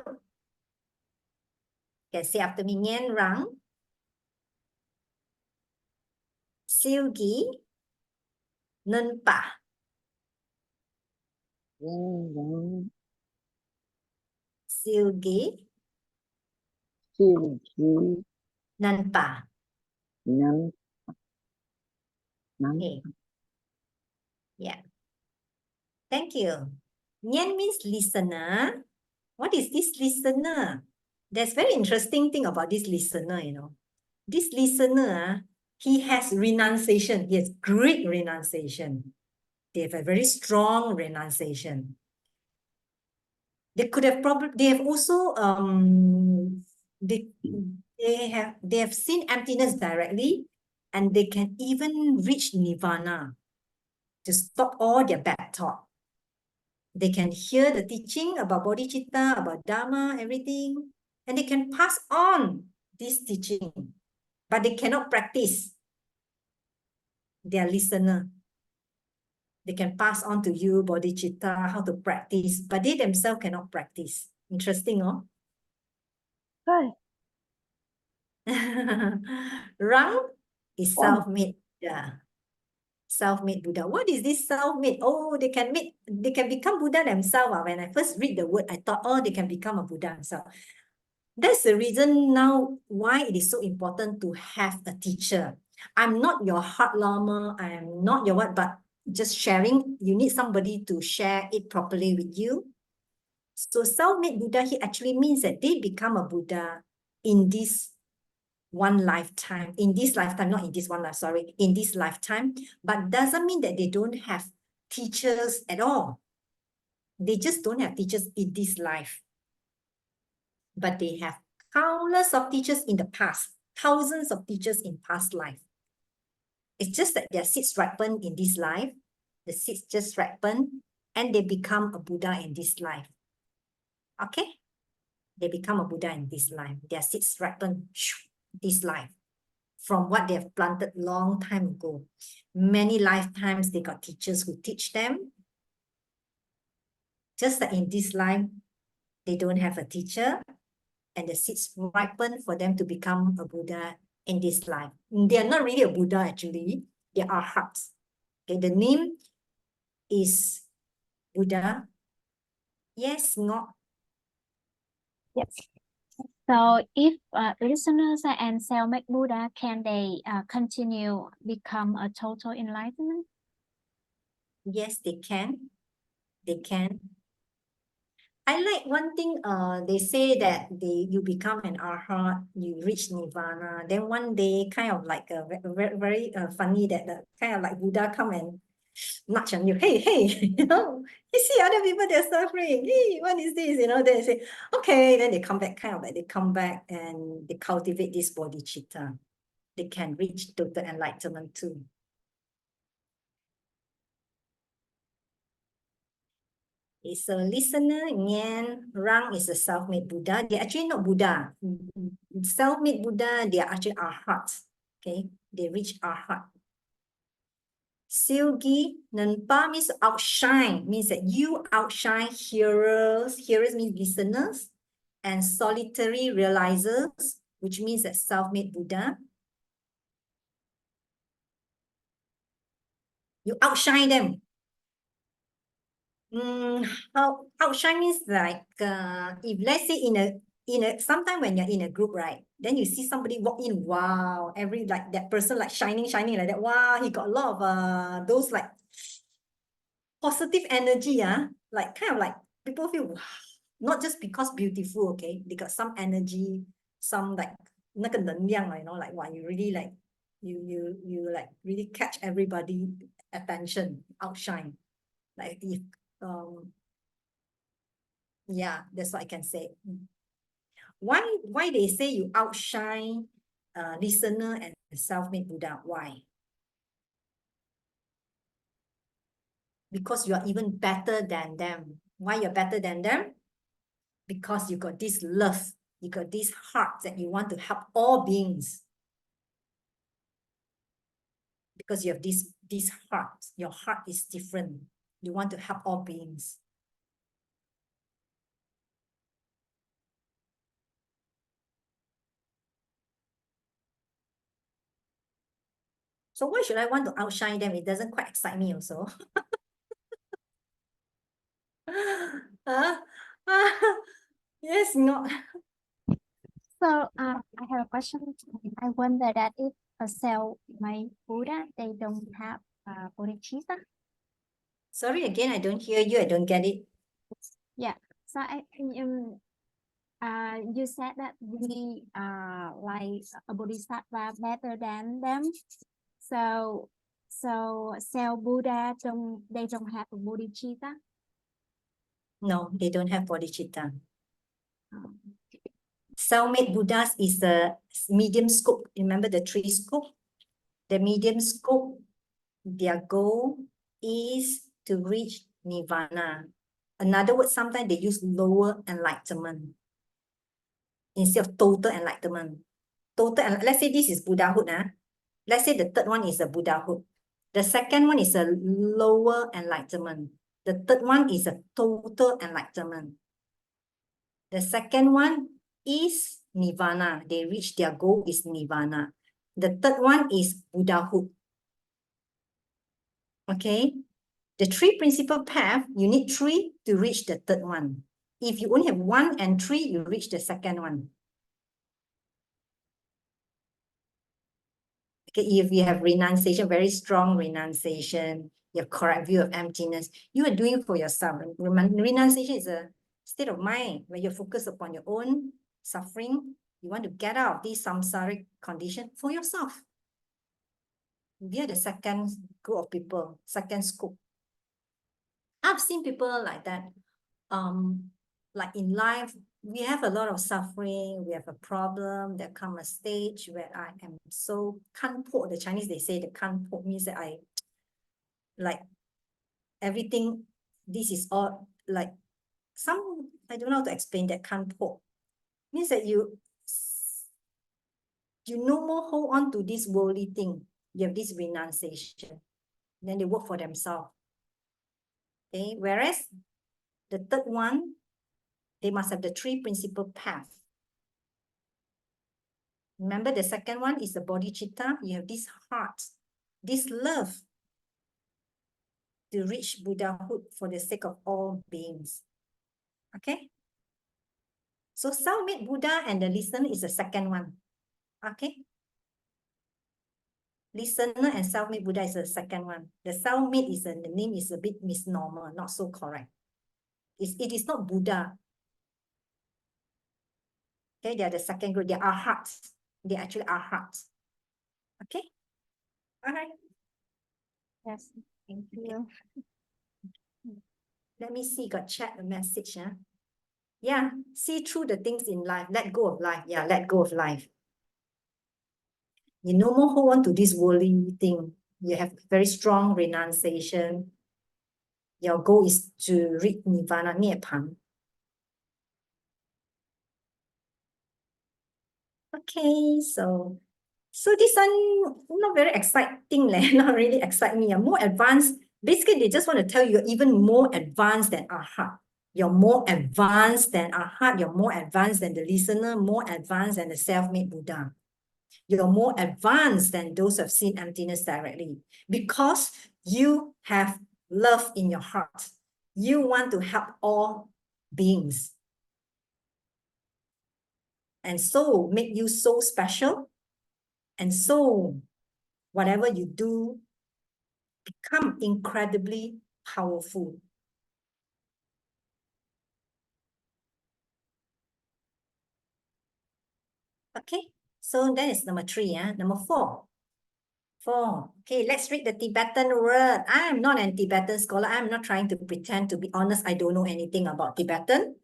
Okay, say after me, Nien Rang. Siêu Gi Nên Pa. Siêu Gi Siêu Gi Nên Pa. Nên Okay. Yeah. Thank you. Nien means listener. What is this listener? There's very interesting thing about this listener, This listener, he has renunciation. He has great renunciation. They have a very strong renunciation. They could have probably, they have also, they have seen emptiness directly, and they can even reach nirvana to stop all their bad thought. They can hear the teaching about bodhicitta, about dharma, everything, and they can pass on this teaching, but they cannot practice. They are listener. They can pass on to you bodhicitta, how to practice, but they themselves cannot practice. Interesting, oh? Right. Rang is self-made Buddha. Self-made Buddha. What is this self-made? Oh, they can become Buddha themselves. When I first read the word, I thought, oh, they can become a Buddha themselves. That's the reason now why it is so important to have a teacher. I'm not your heart lama, I am not your what, but just sharing, you need somebody to share it properly with you. So self-made Buddha, he actually means that they become a Buddha in this one lifetime, not in this one life, sorry, in this lifetime, but doesn't mean that they don't have teachers at all. They just don't have teachers in this life. But they have countless of teachers in the past, thousands of teachers in past life. It's just that their seeds ripen in this life, the seeds just ripen, and they become a Buddha in this life. Okay? They become a Buddha in this life. Their seeds ripen this life from what they have planted long time ago. Many lifetimes they got teachers who teach them. Just that in this life, they don't have a teacher, and the seeds ripen for them to become a Buddha in this life. They are not really a Buddha, actually. They are hearts. Okay, the name is Buddha. Yes, Ngok. Yes. So if listeners and self-made Buddha, can they continue become a total enlightenment? Yes, they can. They can. I like one thing, they say that you become an arhat, you reach nirvana. Then one day, kind of like very funny that kind of like Buddha come and nudge on you. Hey, hey, you see other people they're suffering. Hey, what is this? Then they say, okay. Then they come back, kind of like they come back and they cultivate this bodhicitta. They can reach total enlightenment too. Is a listener, Nyan, Rang is a self-made Buddha. They're actually not Buddha. Self-made Buddha, they are actually arhats. Okay, they reach arhat. Silgi, Nanpa means outshine, means that you outshine hearers. Hearers means listeners. And solitary realizers, which means that self-made Buddha. You outshine them. How outshine means like if let's say in a sometime when you're in a group, right? Then you see somebody walk in, wow, every like that person like shining like that. Wow, he got a lot of those like positive energy, like kind of like people feel wow, not just because beautiful, okay? They got some energy, some like 那个能量, like wow, you really like you like really catch everybody attention, outshine. Like if yeah, that's what I can say. Why they say you outshine listener and self-made Buddha? Why? Because you are even better than them. Why you're better than them? Because you got this love, you got this heart that you want to help all beings. Because you have this heart. Your heart is different. You want to help all beings. So why should I want to outshine them? It doesn't quite excite me also. Yes, no. So I have a question. I wonder that if a self-made Buddha, they don't have bodhicitta. Sorry again, I don't hear you. I don't get it. Yeah. So you said that we are like a bodhisattva better than them. So self Buddha they don't have a bodhicitta. No, they don't have bodhicitta. Um, Self-made Buddhas is the medium scope. Remember the three scope? The medium scope, their goal is to reach nirvana. Another word, sometimes they use lower enlightenment instead of total enlightenment. Let's say this is Buddhahood. Let's say the third one is a Buddhahood. The second one is a lower enlightenment. The third one is a total enlightenment. The second one is nirvana. They reach their goal is nirvana. The third one is Buddhahood. Okay? The three principal path, you need three to reach the third one. If you only have one and three, you reach the second one. Okay, if you have renunciation, very strong renunciation, your correct view of emptiness, you are doing for yourself. Renunciation is a state of mind where you focus upon your own suffering. You want to get out of this samsaric condition for yourself. We are the second group of people, second scope. I've seen people like that. Like in life, we have a lot of suffering, we have a problem, there come a stage where I am so kanpo, the Chinese, they say the kanpo means that I, like, everything, this is all, like, I don't know how to explain that kanpo. Means that you no more hold on to this worldly thing. You have this renunciation. Then they work for themselves. Okay, whereas the third one, they must have the three principal paths. Remember, the second one is the bodhicitta. You have this heart, this love to reach Buddhahood for the sake of all beings. Okay? So self-made Buddha and the listener is the second one. Okay? Listener and self-made Buddha is the second one. The self-made is the name is a bit misnomer, not so correct. It is not Buddha. Okay, they are the second group. They are arhats. They actually are arhats. Okay. All right. Yes, thank Okay. you. Let me see. Got chat a message. Huh? Yeah. See through the things in life. Let go of life. Yeah. Let go of life. You no more hold on to this worldly thing. You have very strong renunciation. Your goal is to reach nirvana, nibbana. Okay, so this one not very exciting, not really excite me. More advanced. Basically, they just want to tell you you're even more advanced than Arhat. You're more advanced than Arhat. You're more advanced than the listener, more advanced than the self-made Buddha. You're more advanced than those who have seen emptiness directly because you have love in your heart. You want to help all beings. And so make you so special. And so whatever you do become incredibly powerful. Okay, so that is number 3. Number 4. Okay, let's read the Tibetan word. I am not a Tibetan scholar. I'm not trying to pretend. To be honest, I don't know anything about Tibetan.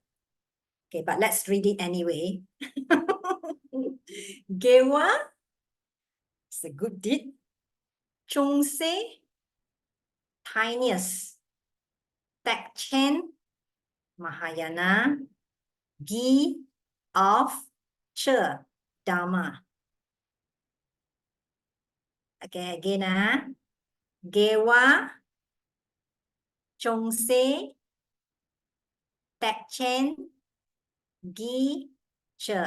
Okay, but let's read it anyway. Gewa, it's a good deed. Chungse, tiniest. Chen, Mahayana. Gi, of, Che, Dharma. Okay, again. Gewa, Chongse, Chen, Gi, Che.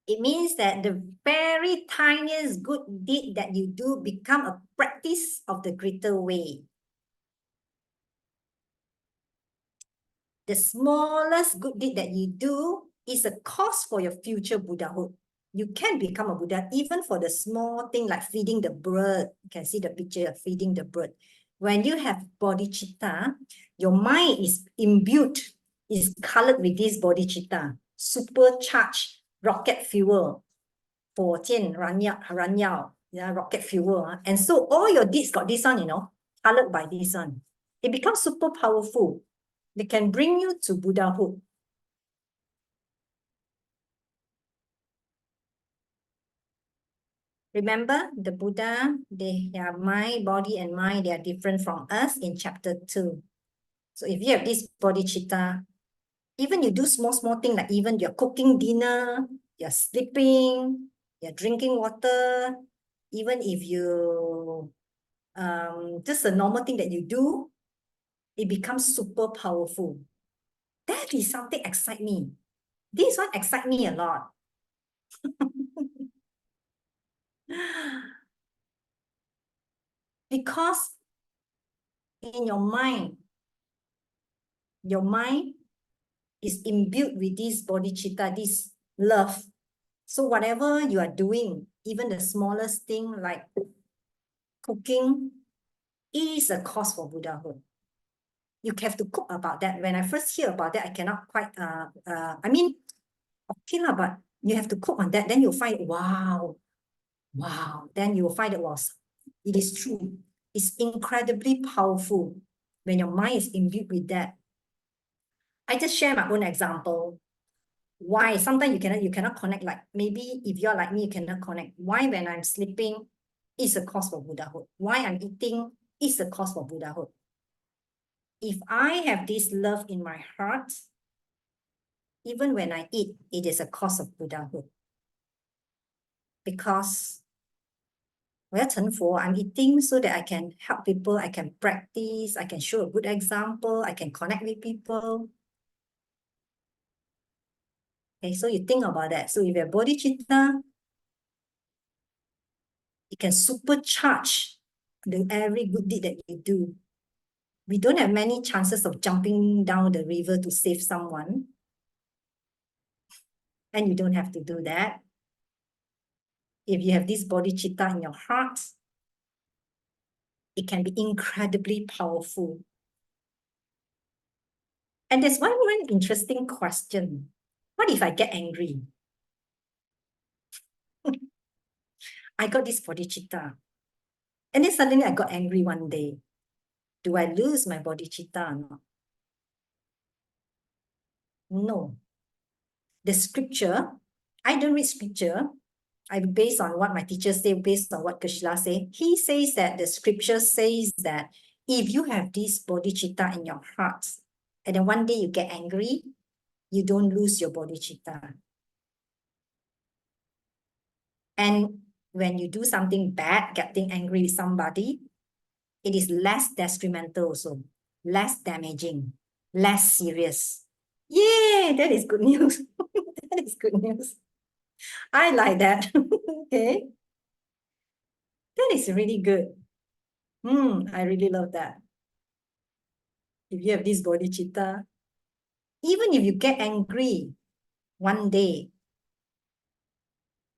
It means that the very tiniest good deed that you do become a practice of the greater way. The smallest good deed that you do is a cause for your future Buddhahood. You can become a Buddha even for the small thing like feeding the bird. You can see the picture of feeding the bird. When you have bodhicitta, your mind is imbued, is colored with this bodhicitta, supercharged rocket fuel, 火箭燃料, yeah, rocket fuel. And so all your deeds got this one, colored by this one. It becomes super powerful. They can bring you to Buddhahood. Remember, the Buddha, they have mind, body, and mind. They are different from us in chapter 2. So if you have this bodhicitta, even you do small things like even you're cooking dinner, you're sleeping, you're drinking water, even if you, just a normal thing that you do, it becomes super powerful. That is something excite me. This one excite me a lot. Because in your mind is imbued with this bodhicitta, this love. So whatever you are doing, even the smallest thing like cooking, is a cause for Buddhahood. You have to cook about that. When I first hear about that, I cannot quite, I mean, okay lah, but you have to cook on that. Then you'll find, wow. Then you'll find it is true. It's incredibly powerful when your mind is imbued with that. I just share my own example. Why? Sometimes you cannot connect, like maybe if you're like me, you cannot connect. Why when I'm sleeping is a cause for Buddhahood? Why I'm eating is a cause for Buddhahood? If I have this love in my heart, even when I eat, it is a cause of Buddhahood. Because I'm eating so that I can help people, I can practice, I can show a good example, I can connect with people. Okay, so you think about that. So if you have bodhicitta, it can supercharge every good deed that you do. We don't have many chances of jumping down the river to save someone. And you don't have to do that. If you have this bodhicitta in your heart, it can be incredibly powerful. And there's one interesting question. What if I get angry? I got this bodhicitta. And then suddenly I got angry one day. Do I lose my bodhicitta or not? No. The scripture, I don't read scripture. I based on what my teacher say, based on what Krishna say. He says that the scripture says that if you have this bodhicitta in your heart, and then one day you get angry, you don't lose your bodhicitta. And when you do something bad, getting angry with somebody, it is less detrimental also, less damaging, less serious. Yay, that is good news. That is good news. I like that. Okay. That is really good. I really love that. If you have this bodhicitta, even if you get angry one day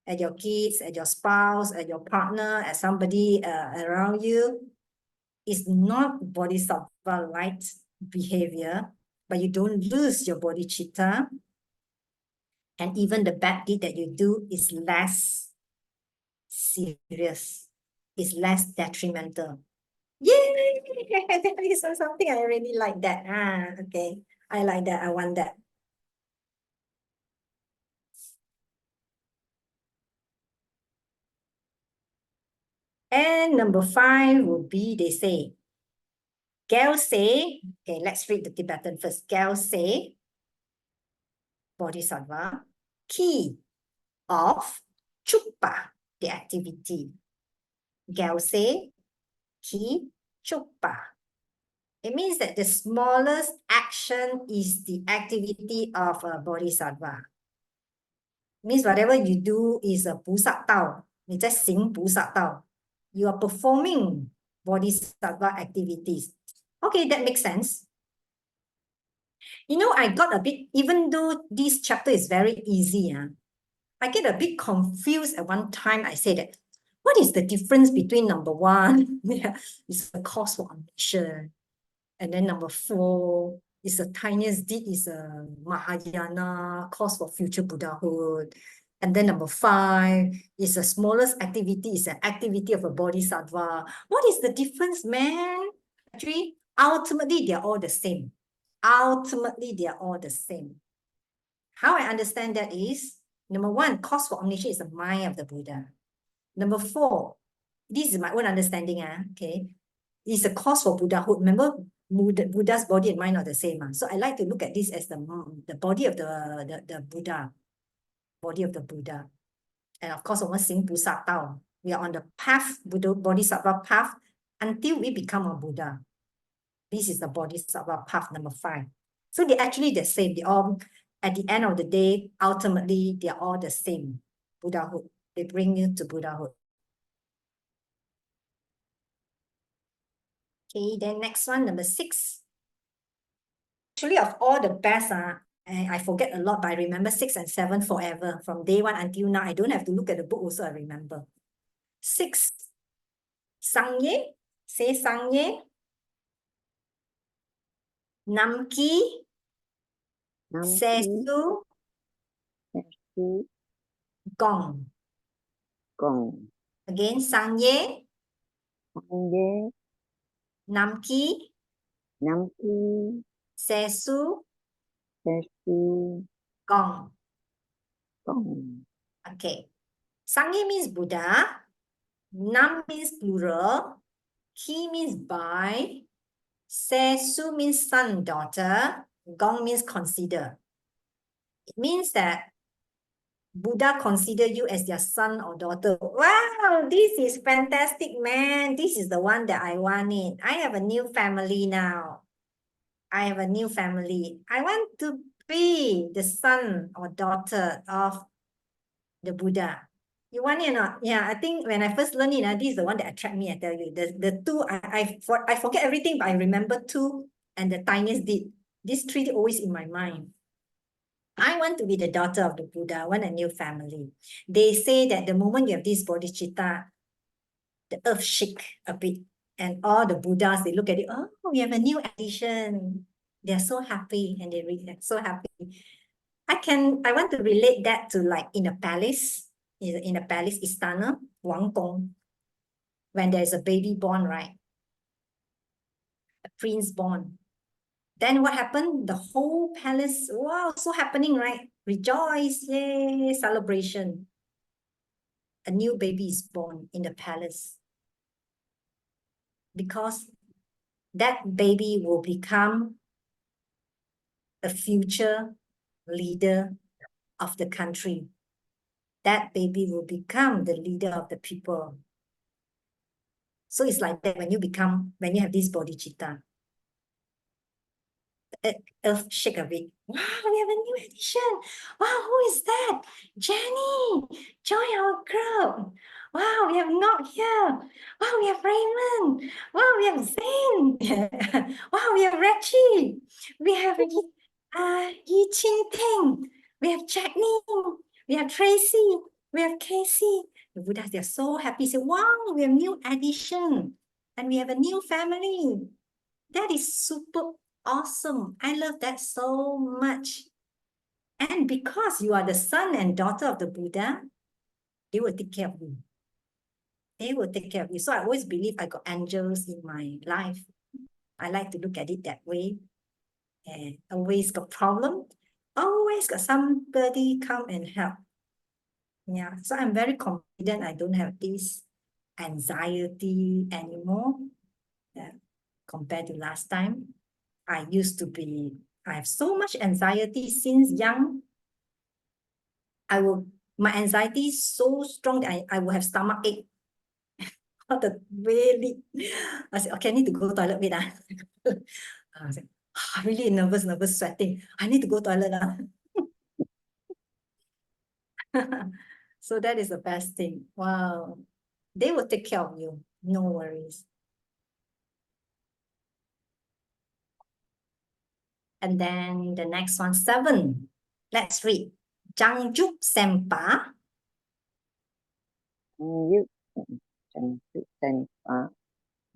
at your kids, at your spouse, at your partner, at somebody around you, it's not bodhisattva-like behavior, but you don't lose your bodhicitta. And even the bad deed that you do is less serious, is less detrimental. Yay! That is something I really like that. Okay. I like that. I want that. And number 5 would be, they say, Geshe, okay, let's read the Tibetan first. Geshe, Bodhisattva, key of Chukpa, the activity. Geshe, key, Chukpa. It means that the smallest action is the activity of a Bodhisattva. Means whatever you do is a 菩萨道，你在行菩萨道。You are performing Bodhisattva activities. Okay, that makes sense. You know, I got a bit, even though this chapter is very easy, I get a bit confused at one time. I say that, what is the difference between number 1, is the cause for omniscience, and then number 4 is the tiniest deed, is a Mahayana, cause for future Buddhahood. And then number 5 is the smallest activity, is an activity of a bodhisattva. What is the difference, man? Actually, ultimately, they're all the same. Ultimately, they're all the same. How I understand that is, number 1, cause for omniscience is the mind of the Buddha. Number 4, this is my own understanding, okay, is the cause for Buddhahood. Remember, Buddha's body and mind are the same. So I like to look at this as the body of the Buddha. Body of the Buddha. And of course, we are on the path, Bodhisattva path, until we become a Buddha. This is the Bodhisattva path number 5. So they're actually the same. They all, at the end of the day, ultimately, they're all the same. Buddhahood. They bring you to Buddhahood. Okay, then next one, number 6. Actually, of all the best, I forget a lot, but I remember 6 and 7 forever. From day 1 until now, I don't have to look at the book also, I remember. 6, Sangye, say Sangye. Namki, Sesu, Sesu, Gong. Gong. Again, Sangye, Sangye, Namki, Namki, Sesu, Sesu, Gong. Gong. Okay. Sangye means Buddha. Nam means plural. Ki means by. Sesu means son, daughter. Gong means consider. It means that Buddha consider you as their son or daughter. Wow, this is fantastic, man. This is the one that I wanted. I have a new family now. I have a new family. I want to be the son or daughter of the Buddha. You want it or not? Yeah, I think when I first learned it, this is the one that attracted me, I tell you. The 2, I forget everything, but I remember 2 and the tiniest deed. These 3 always in my mind. I want to be the daughter of the Buddha. I want a new family. They say that the moment you have this bodhicitta, the earth shake a bit. And all the Buddhas, they look at it, oh, we have a new addition. They're so happy and they really so happy. I want to relate that to like in a palace, in a palace, istana, Wanggong, when there's a baby born, right? A prince born. Then what happened? The whole palace, wow, so happening, right? Rejoice, yay, celebration. A new baby is born in the palace. Because that baby will become a future leader of the country. That baby will become the leader of the people. So it's like that when you have this bodhicitta. Earth shake a bit. Wow, we have a new addition. Wow, who is that? Jenny, join our group. Wow, we have Not here. Wow, we have Raymond. Wow, we have Zane. Wow, we have Rache. We have Yi Ching Ting. We have Jackney. We have Tracy. We have Casey. The Buddhas, they're so happy. Say, wow, we have new addition. And we have a new family. That is super awesome. I love that so much. And because you are the son and daughter of the Buddha, they will take care of you. They will take care of you. So I always believe I got angels in my life. I like to look at it that way. And always got problem, always got somebody come and help. Yeah, so I'm very confident I don't have this anxiety anymore compared to last time. I have so much anxiety since young. My anxiety is so strong that I will have stomach ache. Really, I said, okay, I need to go toilet, wait. I said, really nervous, sweating. I need to go toilet. So that is the best thing. Wow. They will take care of you. No worries. And then the next one, 7. Let's read. Jangjuk Sempa.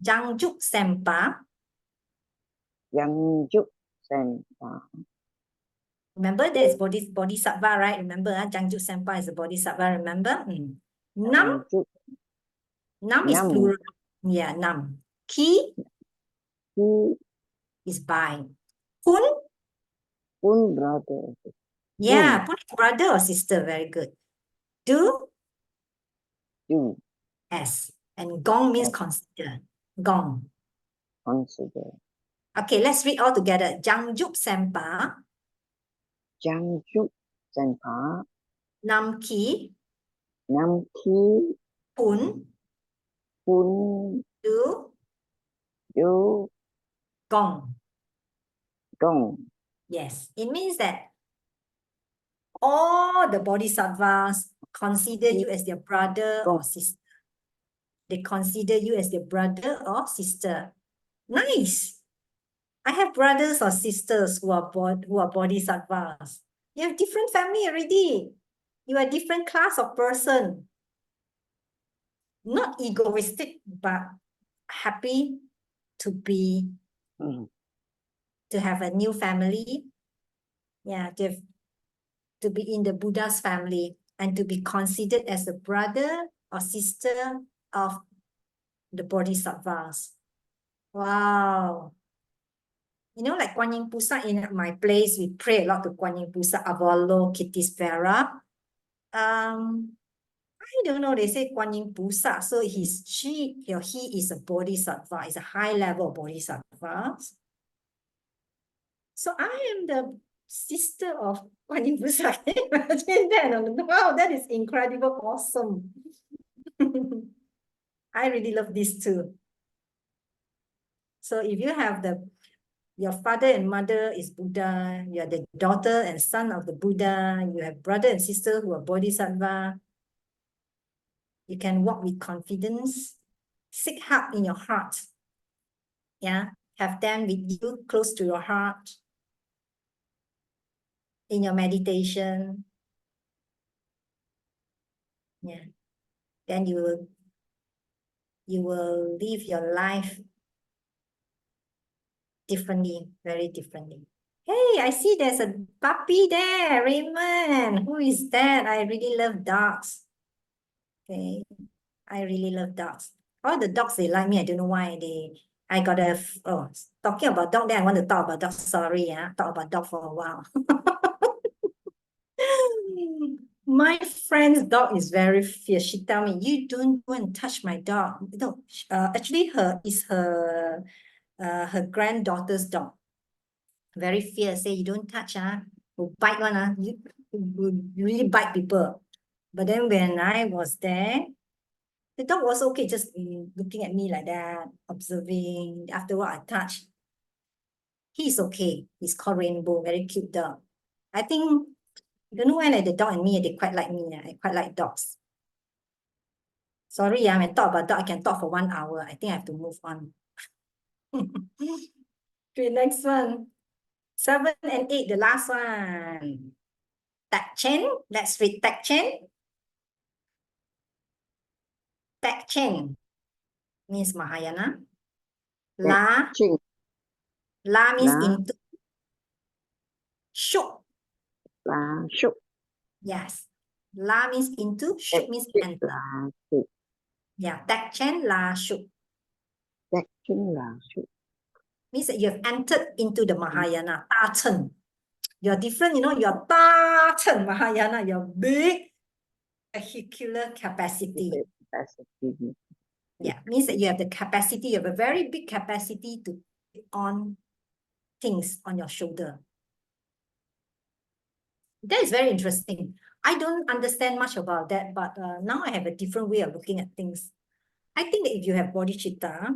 Jangjuk Sempa. Remember, that is Bodhisattva, right? Remember, Jangjuk Sempa is a Bodhisattva, remember? Nam. Nam is plural. Yeah, Nam. Ki is by. Pun. Brother. Yeah, Pun is brother or sister. Very good. Do. S. And Gong means consider. Gong. Consider. Okay, let's read all together. Jangjuk Sempa. Jangjuk Senpa. Nam Ki. Nam Ki. Pun. Do. Gong. Gong. Yes, it means that all the bodhisattvas consider you as their brother or sister. They consider you as their brother or sister. Nice. I have brothers or sisters who are bodhisattvas. You have different family already. You are a different class of person. Not egoistic, but happy to be to have a new family. Yeah, to be in the Buddha's family and to be considered as a brother or sister of the bodhisattvas. Wow. You know, like Kuan Yin Pusa in my place, we pray a lot to Kuan Yin Pusa, Avalo, Kittisvara. I don't know, they say Kuan Yin Pusa, so he is a bodhisattva, is a high level bodhisattva. So I am the sister of Kuan Yin Pusa. Can you imagine that? Wow, that is incredible, awesome. I really love this too. So if you have your father and mother is Buddha, you are the daughter and son of the Buddha, you have brother and sister who are bodhisattva, you can walk with confidence, seek help in your heart. Yeah, have them with you close to your heart in your meditation. Yeah, then you will you will live your life differently, very differently. Hey, I see there's a puppy there, Raymond. Who is that? I really love dogs. Okay, I really love dogs. All the dogs, they like me. I don't know why I got talking about dog, then I want to talk about dog. Sorry, talk about dog for a while. My friend's dog is very fierce. She tell me, you don't go and touch my dog. No, actually her granddaughter's dog. Very fierce. Say you don't touch, will bite one, you will really bite people. But then when I was there, the dog was okay, just looking at me like that, observing. After what I touched, he's okay. He's called Rainbow, very cute dog. I think, I don't know why, like the dog and me, they quite like me. I quite like dogs. Sorry, when I talk about dog, I can talk for 1 hour. I think I have to move on. Okay, next one. 7 and 8, the last one. Tak Chen. Let's read Tak Chen. Tak Chen means Mahayana. La Ching, means La. into. Shuk. La Shuk, Yes. La means into. Shuk means Ching, enter. La Shuk, Yeah. Tak Chen La Shuk Ching, La Shuk. means that you have entered into the Mahayana. Ta Chen. You're different, you're Ta Chen Mahayana. You're big vehicular capacity. Capacity. Yeah, means that you have the capacity, you have a very big capacity to take on things on your shoulder. That is very interesting. I don't understand much about that, but now I have a different way of looking at things. I think that if you have bodhicitta,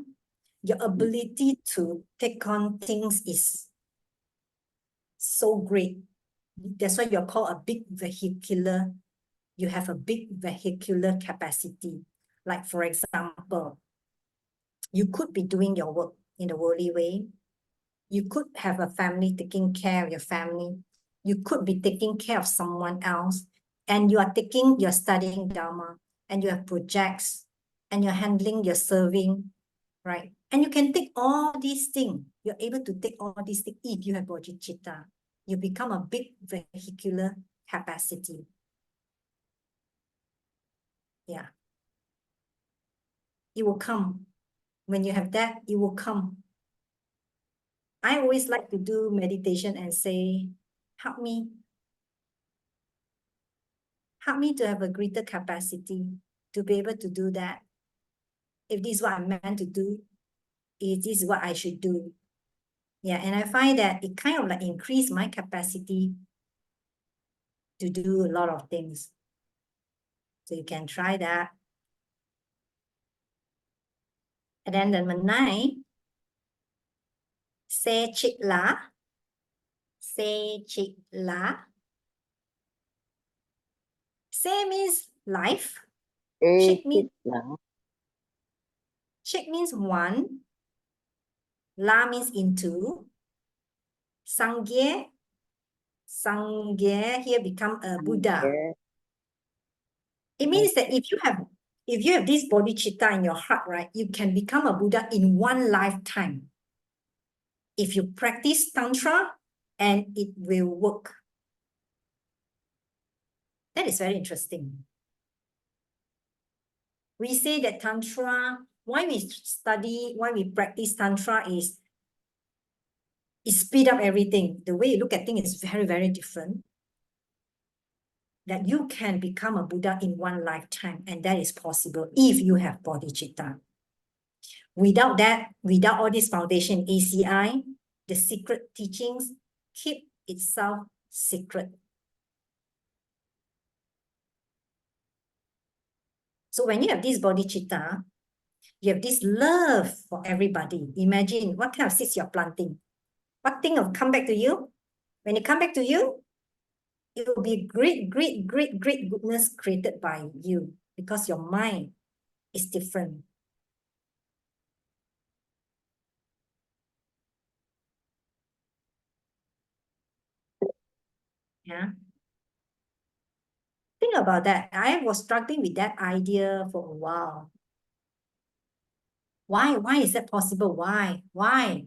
your ability to take on things is so great. That's why you're called a big vehicular. You have a big vehicular capacity. Like, for example, you could be doing your work in a worldly way. You could have a family, taking care of your family. You could be taking care of someone else, and you're studying Dharma, and you have projects, and you're handling, you're serving, right? And you can take all these things. You're able to take all these things if you have bodhicitta. You become a big vehicular capacity. Yeah. It will come. When you have that, it will come. I always like to do meditation and say, help me. Help me to have a greater capacity to be able to do that. If this is what I'm meant to do, if this is what I should do. Yeah, and I find that it kind of like increased my capacity to do a lot of things. So you can try that. And then number 9, Se Chik La. Se Chik La. Se means life. Chik means, Chik means one. La means into. Sangye. Sangye here become a Buddha. It means that if you have this bodhicitta in your heart, right, you can become a Buddha in one lifetime. If you practice Tantra, and it will work. That is very interesting. We say that Tantra, why we practice Tantra is speed up everything. The way you look at things is very, very different. That you can become a Buddha in one lifetime, and that is possible if you have bodhicitta. Without that, without all this foundation, ACI, the secret teachings keep itself secret. So when you have this bodhicitta, you have this love for everybody. Imagine what kind of seeds you're planting. What thing will come back to you? When it come back to you, it will be great, great, great, great goodness created by you because your mind is different. Yeah. Think about that. I was struggling with that idea for a while. Why? Why is that possible? Why? Why?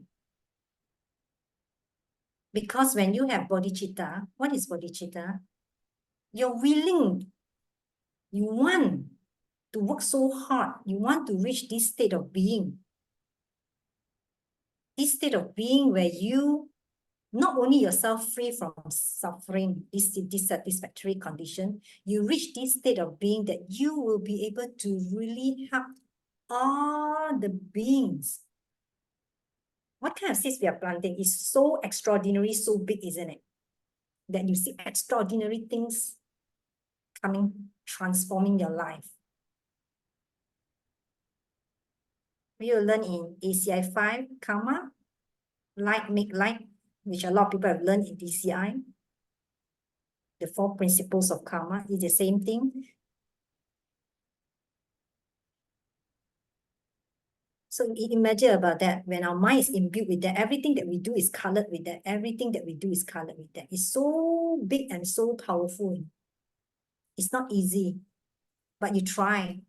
Because when you have bodhicitta, what is bodhicitta? You're willing, you want to work so hard, you want to reach this state of being. This state of being where you not only yourself free from suffering, this dissatisfactory condition, you reach this state of being that you will be able to really help all the beings. What kind of seeds we are planting is so extraordinary, so big, isn't it? That you see extraordinary things coming, transforming your life. We will learn in ACI 5, karma, like make like, which a lot of people have learned in DCI. The 4 principles of karma is the same thing. So imagine about that. When our mind is imbued with that, everything that we do is colored with that. Everything that we do is colored with that. It's so big and so powerful. It's not easy, but you try.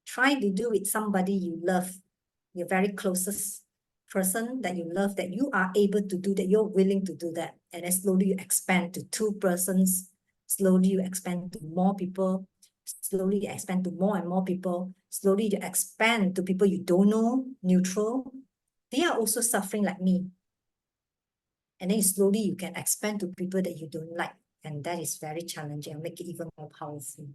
Try to do with somebody you love, your very closest person that you love, that you are able to do that, you're willing to do that. And then slowly you expand to 2 persons, slowly you expand to more people, slowly you expand to more and more people, slowly you expand to people you don't know, neutral. They are also suffering like me. And then slowly you can expand to people that you don't like. And that is very challenging and make it even more powerful.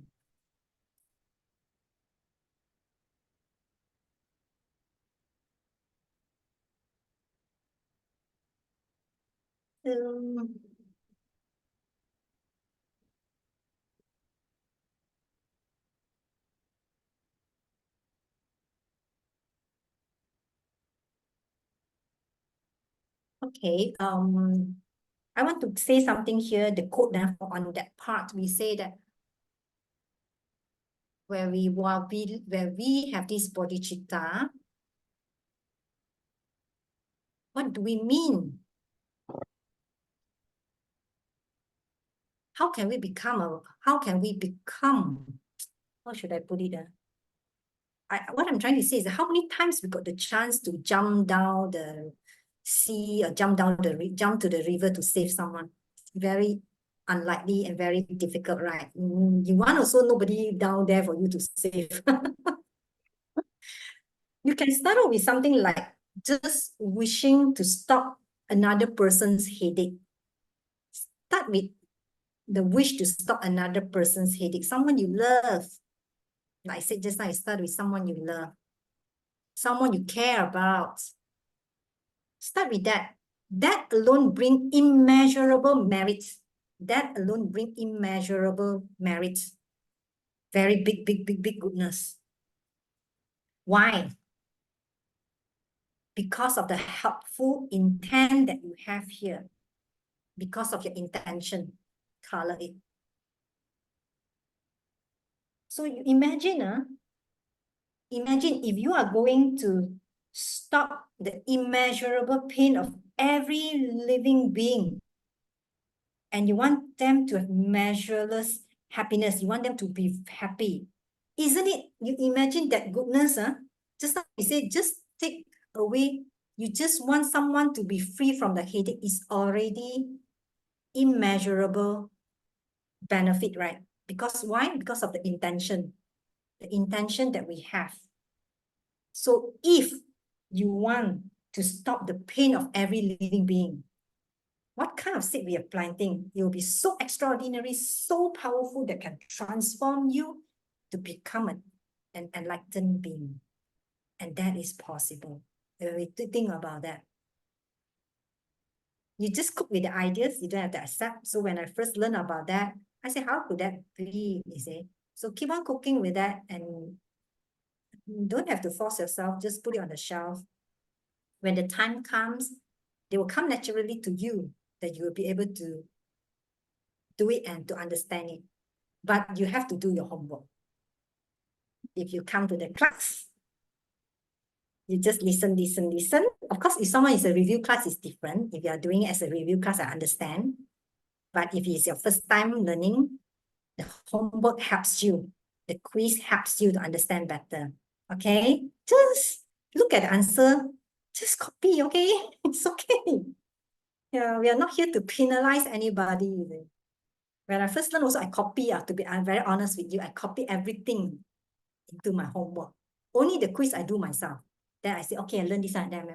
Okay, I want to say something here, the quote on that part, we say that where we have this bodhicitta, what do we mean? How can we become, how should I put it? What I'm trying to say is how many times we got the chance to jump down the sea or jump to the river to save someone? Very unlikely and very difficult, right? You want also nobody down there for you to save. You can start off with something like just wishing to stop another person's headache. Start with the wish to stop another person's headache. Someone you love. Like I said just now, you start with someone you love. Someone you care about. Start with that. That alone bring immeasurable merits. That alone bring immeasurable merits. Very big, big, big, big goodness. Why? Because of the helpful intent that you have here. Because of your intention, color it. So you imagine, imagine if you are going to stop the immeasurable pain of every living being, and you want them to have measureless happiness, you want them to be happy. Isn't it, you imagine that goodness, just like we say, just take away, you just want someone to be free from the headache, is already immeasurable benefit, right? Because why? Because of the intention that we have. So if you want to stop the pain of every living being, what kind of seed we are planting? It will be so extraordinary, so powerful that can transform you to become an enlightened being. And that is possible. We think about that. You just cook with the ideas, you don't have to accept. So when I first learned about that, I said, how could that be? You see? So keep on cooking with that, and you don't have to force yourself, just put it on the shelf. When the time comes, they will come naturally to you, that you will be able to do it and to understand it. But you have to do your homework. If you come to the class, you just listen. Of course, if someone is a review class, it's different. If you are doing it as a review class, I understand. But if it's your first time learning, the homework helps you. The quiz helps you to understand better. Okay, just look at the answer, just copy, okay? It's okay. Yeah, we are not here to penalize anybody. When I first learned also, I copy, I'm very honest with you, I copy everything into my homework. Only the quiz I do myself. Then I say, okay, I learn this and then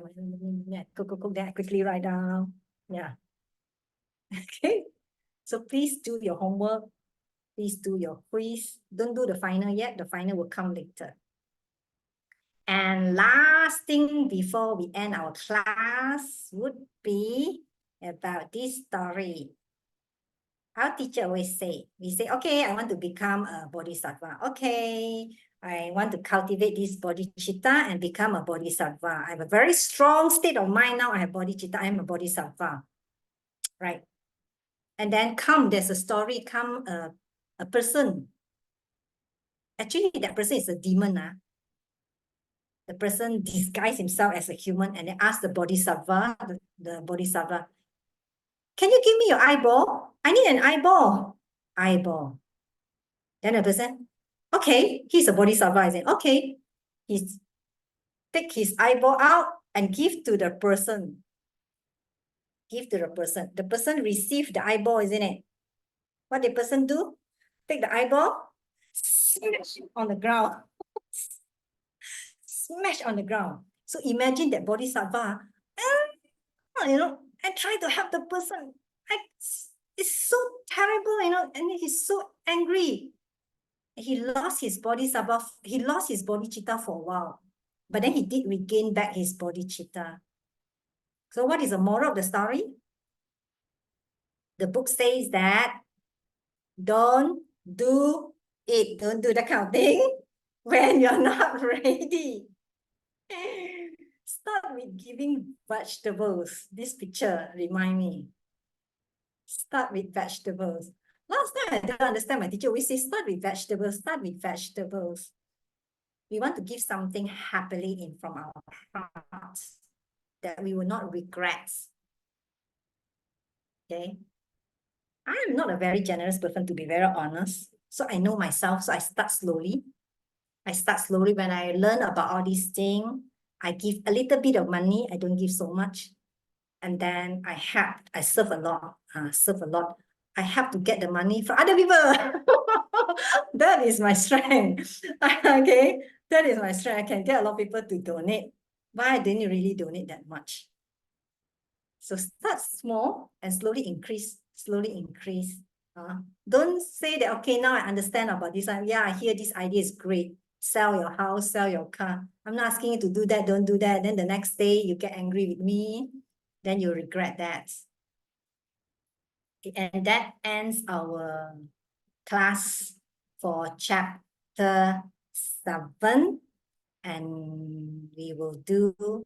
then I quickly write down. Yeah. Okay. So please do your homework. Please do your quiz. Don't do the final yet. The final will come later. And last thing before we end our class would be about this story. Our teacher always say, we say, okay, I want to become a bodhisattva. Okay, I want to cultivate this bodhicitta and become a bodhisattva. I have a very strong state of mind now. I have bodhicitta, I am a bodhisattva. Right. And then there's a story, a person. Actually, that person is a demon. The person disguised himself as a human and then asked the bodhisattva, the bodhisattva, can you give me your eyeball? I need an eyeball. Eyeball. Then the person, okay, he's a bodhisattva. I said, okay, he's take his eyeball out and give to the person. Give to the person. The person received the eyeball, isn't it? What the person do? Take the eyeball, smash on the ground. Smash on the ground. So imagine that bodhisattva, and try to help the person. It's so terrible, and he's so angry. He lost his bodhisattva, he lost his bodhicitta for a while. But then he did regain back his bodhicitta. So what is the moral of the story? The book says that don't do it. Don't do that kind of thing when you're not ready. Start with giving vegetables. This picture remind me. Start with vegetables. Last time I don't understand, my teacher always say, start with vegetables, start with vegetables. We want to give something happily in from our hearts that we will not regret. Okay. I am not a very generous person, to be very honest. So I know myself, so I start slowly. When I learn about all these things. I give a little bit of money. I don't give so much. And then I serve a lot. I have to get the money from other people. That is my strength. Okay, that is my strength. I can get a lot of people to donate, but I didn't really donate that much. So start small and slowly increase. Don't say that, okay, now I understand about this. Yeah, I hear this idea is great. Sell your house, sell your car. I'm not asking you to do that, don't do that. Then the next day you get angry with me. Then you regret that. And that ends our class for chapter 7. And we will do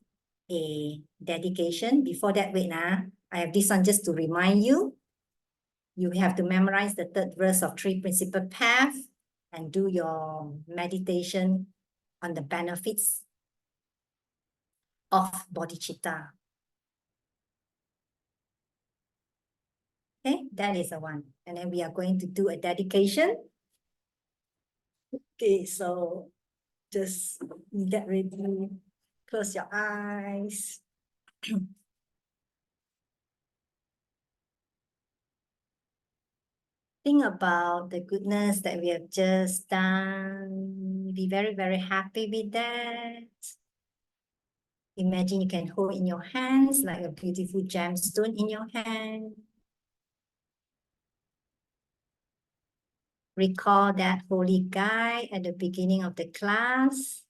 a dedication. Before that, wait, I have this one just to remind you. You have to memorize the 3rd verse of 3 Principal Path and do your meditation on the benefits of bodhicitta. Okay, that is the one. And then we are going to do a dedication. Okay, so just get ready. Close your eyes. Think about the goodness that we have just done. Be very, very happy with that. Imagine you can hold in your hands like a beautiful gemstone in your hand. Recall that holy guide at the beginning of the class.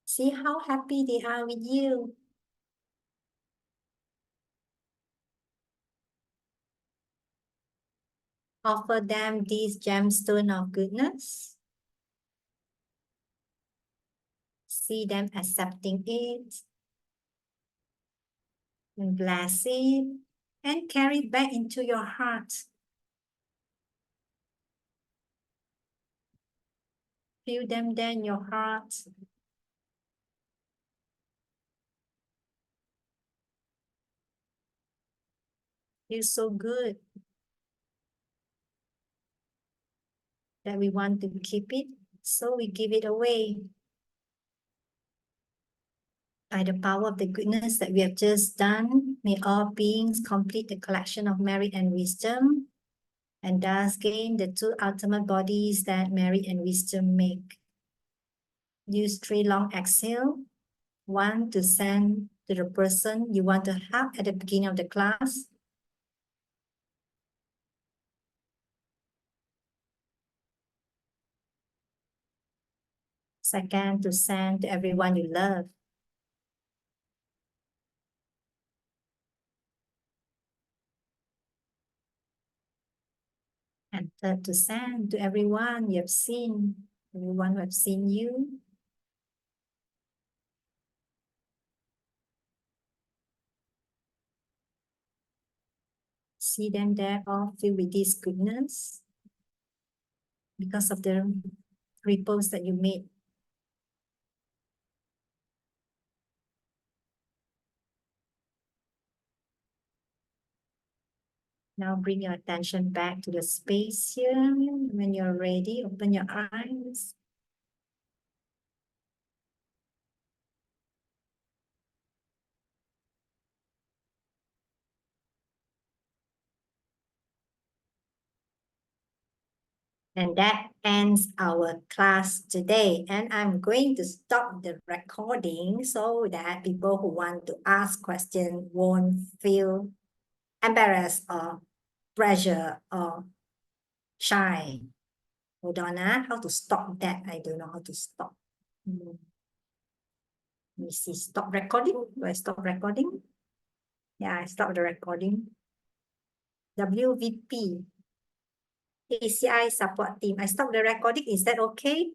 See how happy they are with you. Offer them this gemstone of goodness. See them accepting it. And bless it. And carry it back into your heart. Feel them there in your heart. Feels so good that we want to keep it so we give it away. By the power of the goodness that we have just done, may all beings complete the collection of merit and wisdom, and thus gain the two ultimate bodies that merit and wisdom make. Use 3 long exhale. 1 to send to the person you want to hug at the beginning of the class. Second, to send to everyone you love. And third, to send to everyone you have seen, everyone who have seen you. See them there all filled with this goodness because of the ripples that you made. Now bring your attention back to the space here. When you're ready, open your eyes. And that ends our class today. And I'm going to stop the recording so that people who want to ask questions won't feel embarrassed or pressure or shy. Hold on, how to stop that? I don't know how to stop. Let me see, stop recording. Do I stop recording? Yeah, I stopped the recording. WVP, ACI support team. I stopped the recording. Is that okay?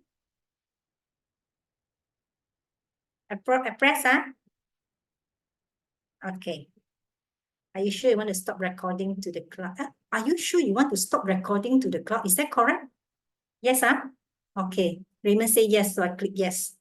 I press, Okay. Are you sure you want to stop recording to the cloud? Are you sure you want to stop recording to the cloud? Is that correct? Yes, Okay. Raymond say yes, so I click yes.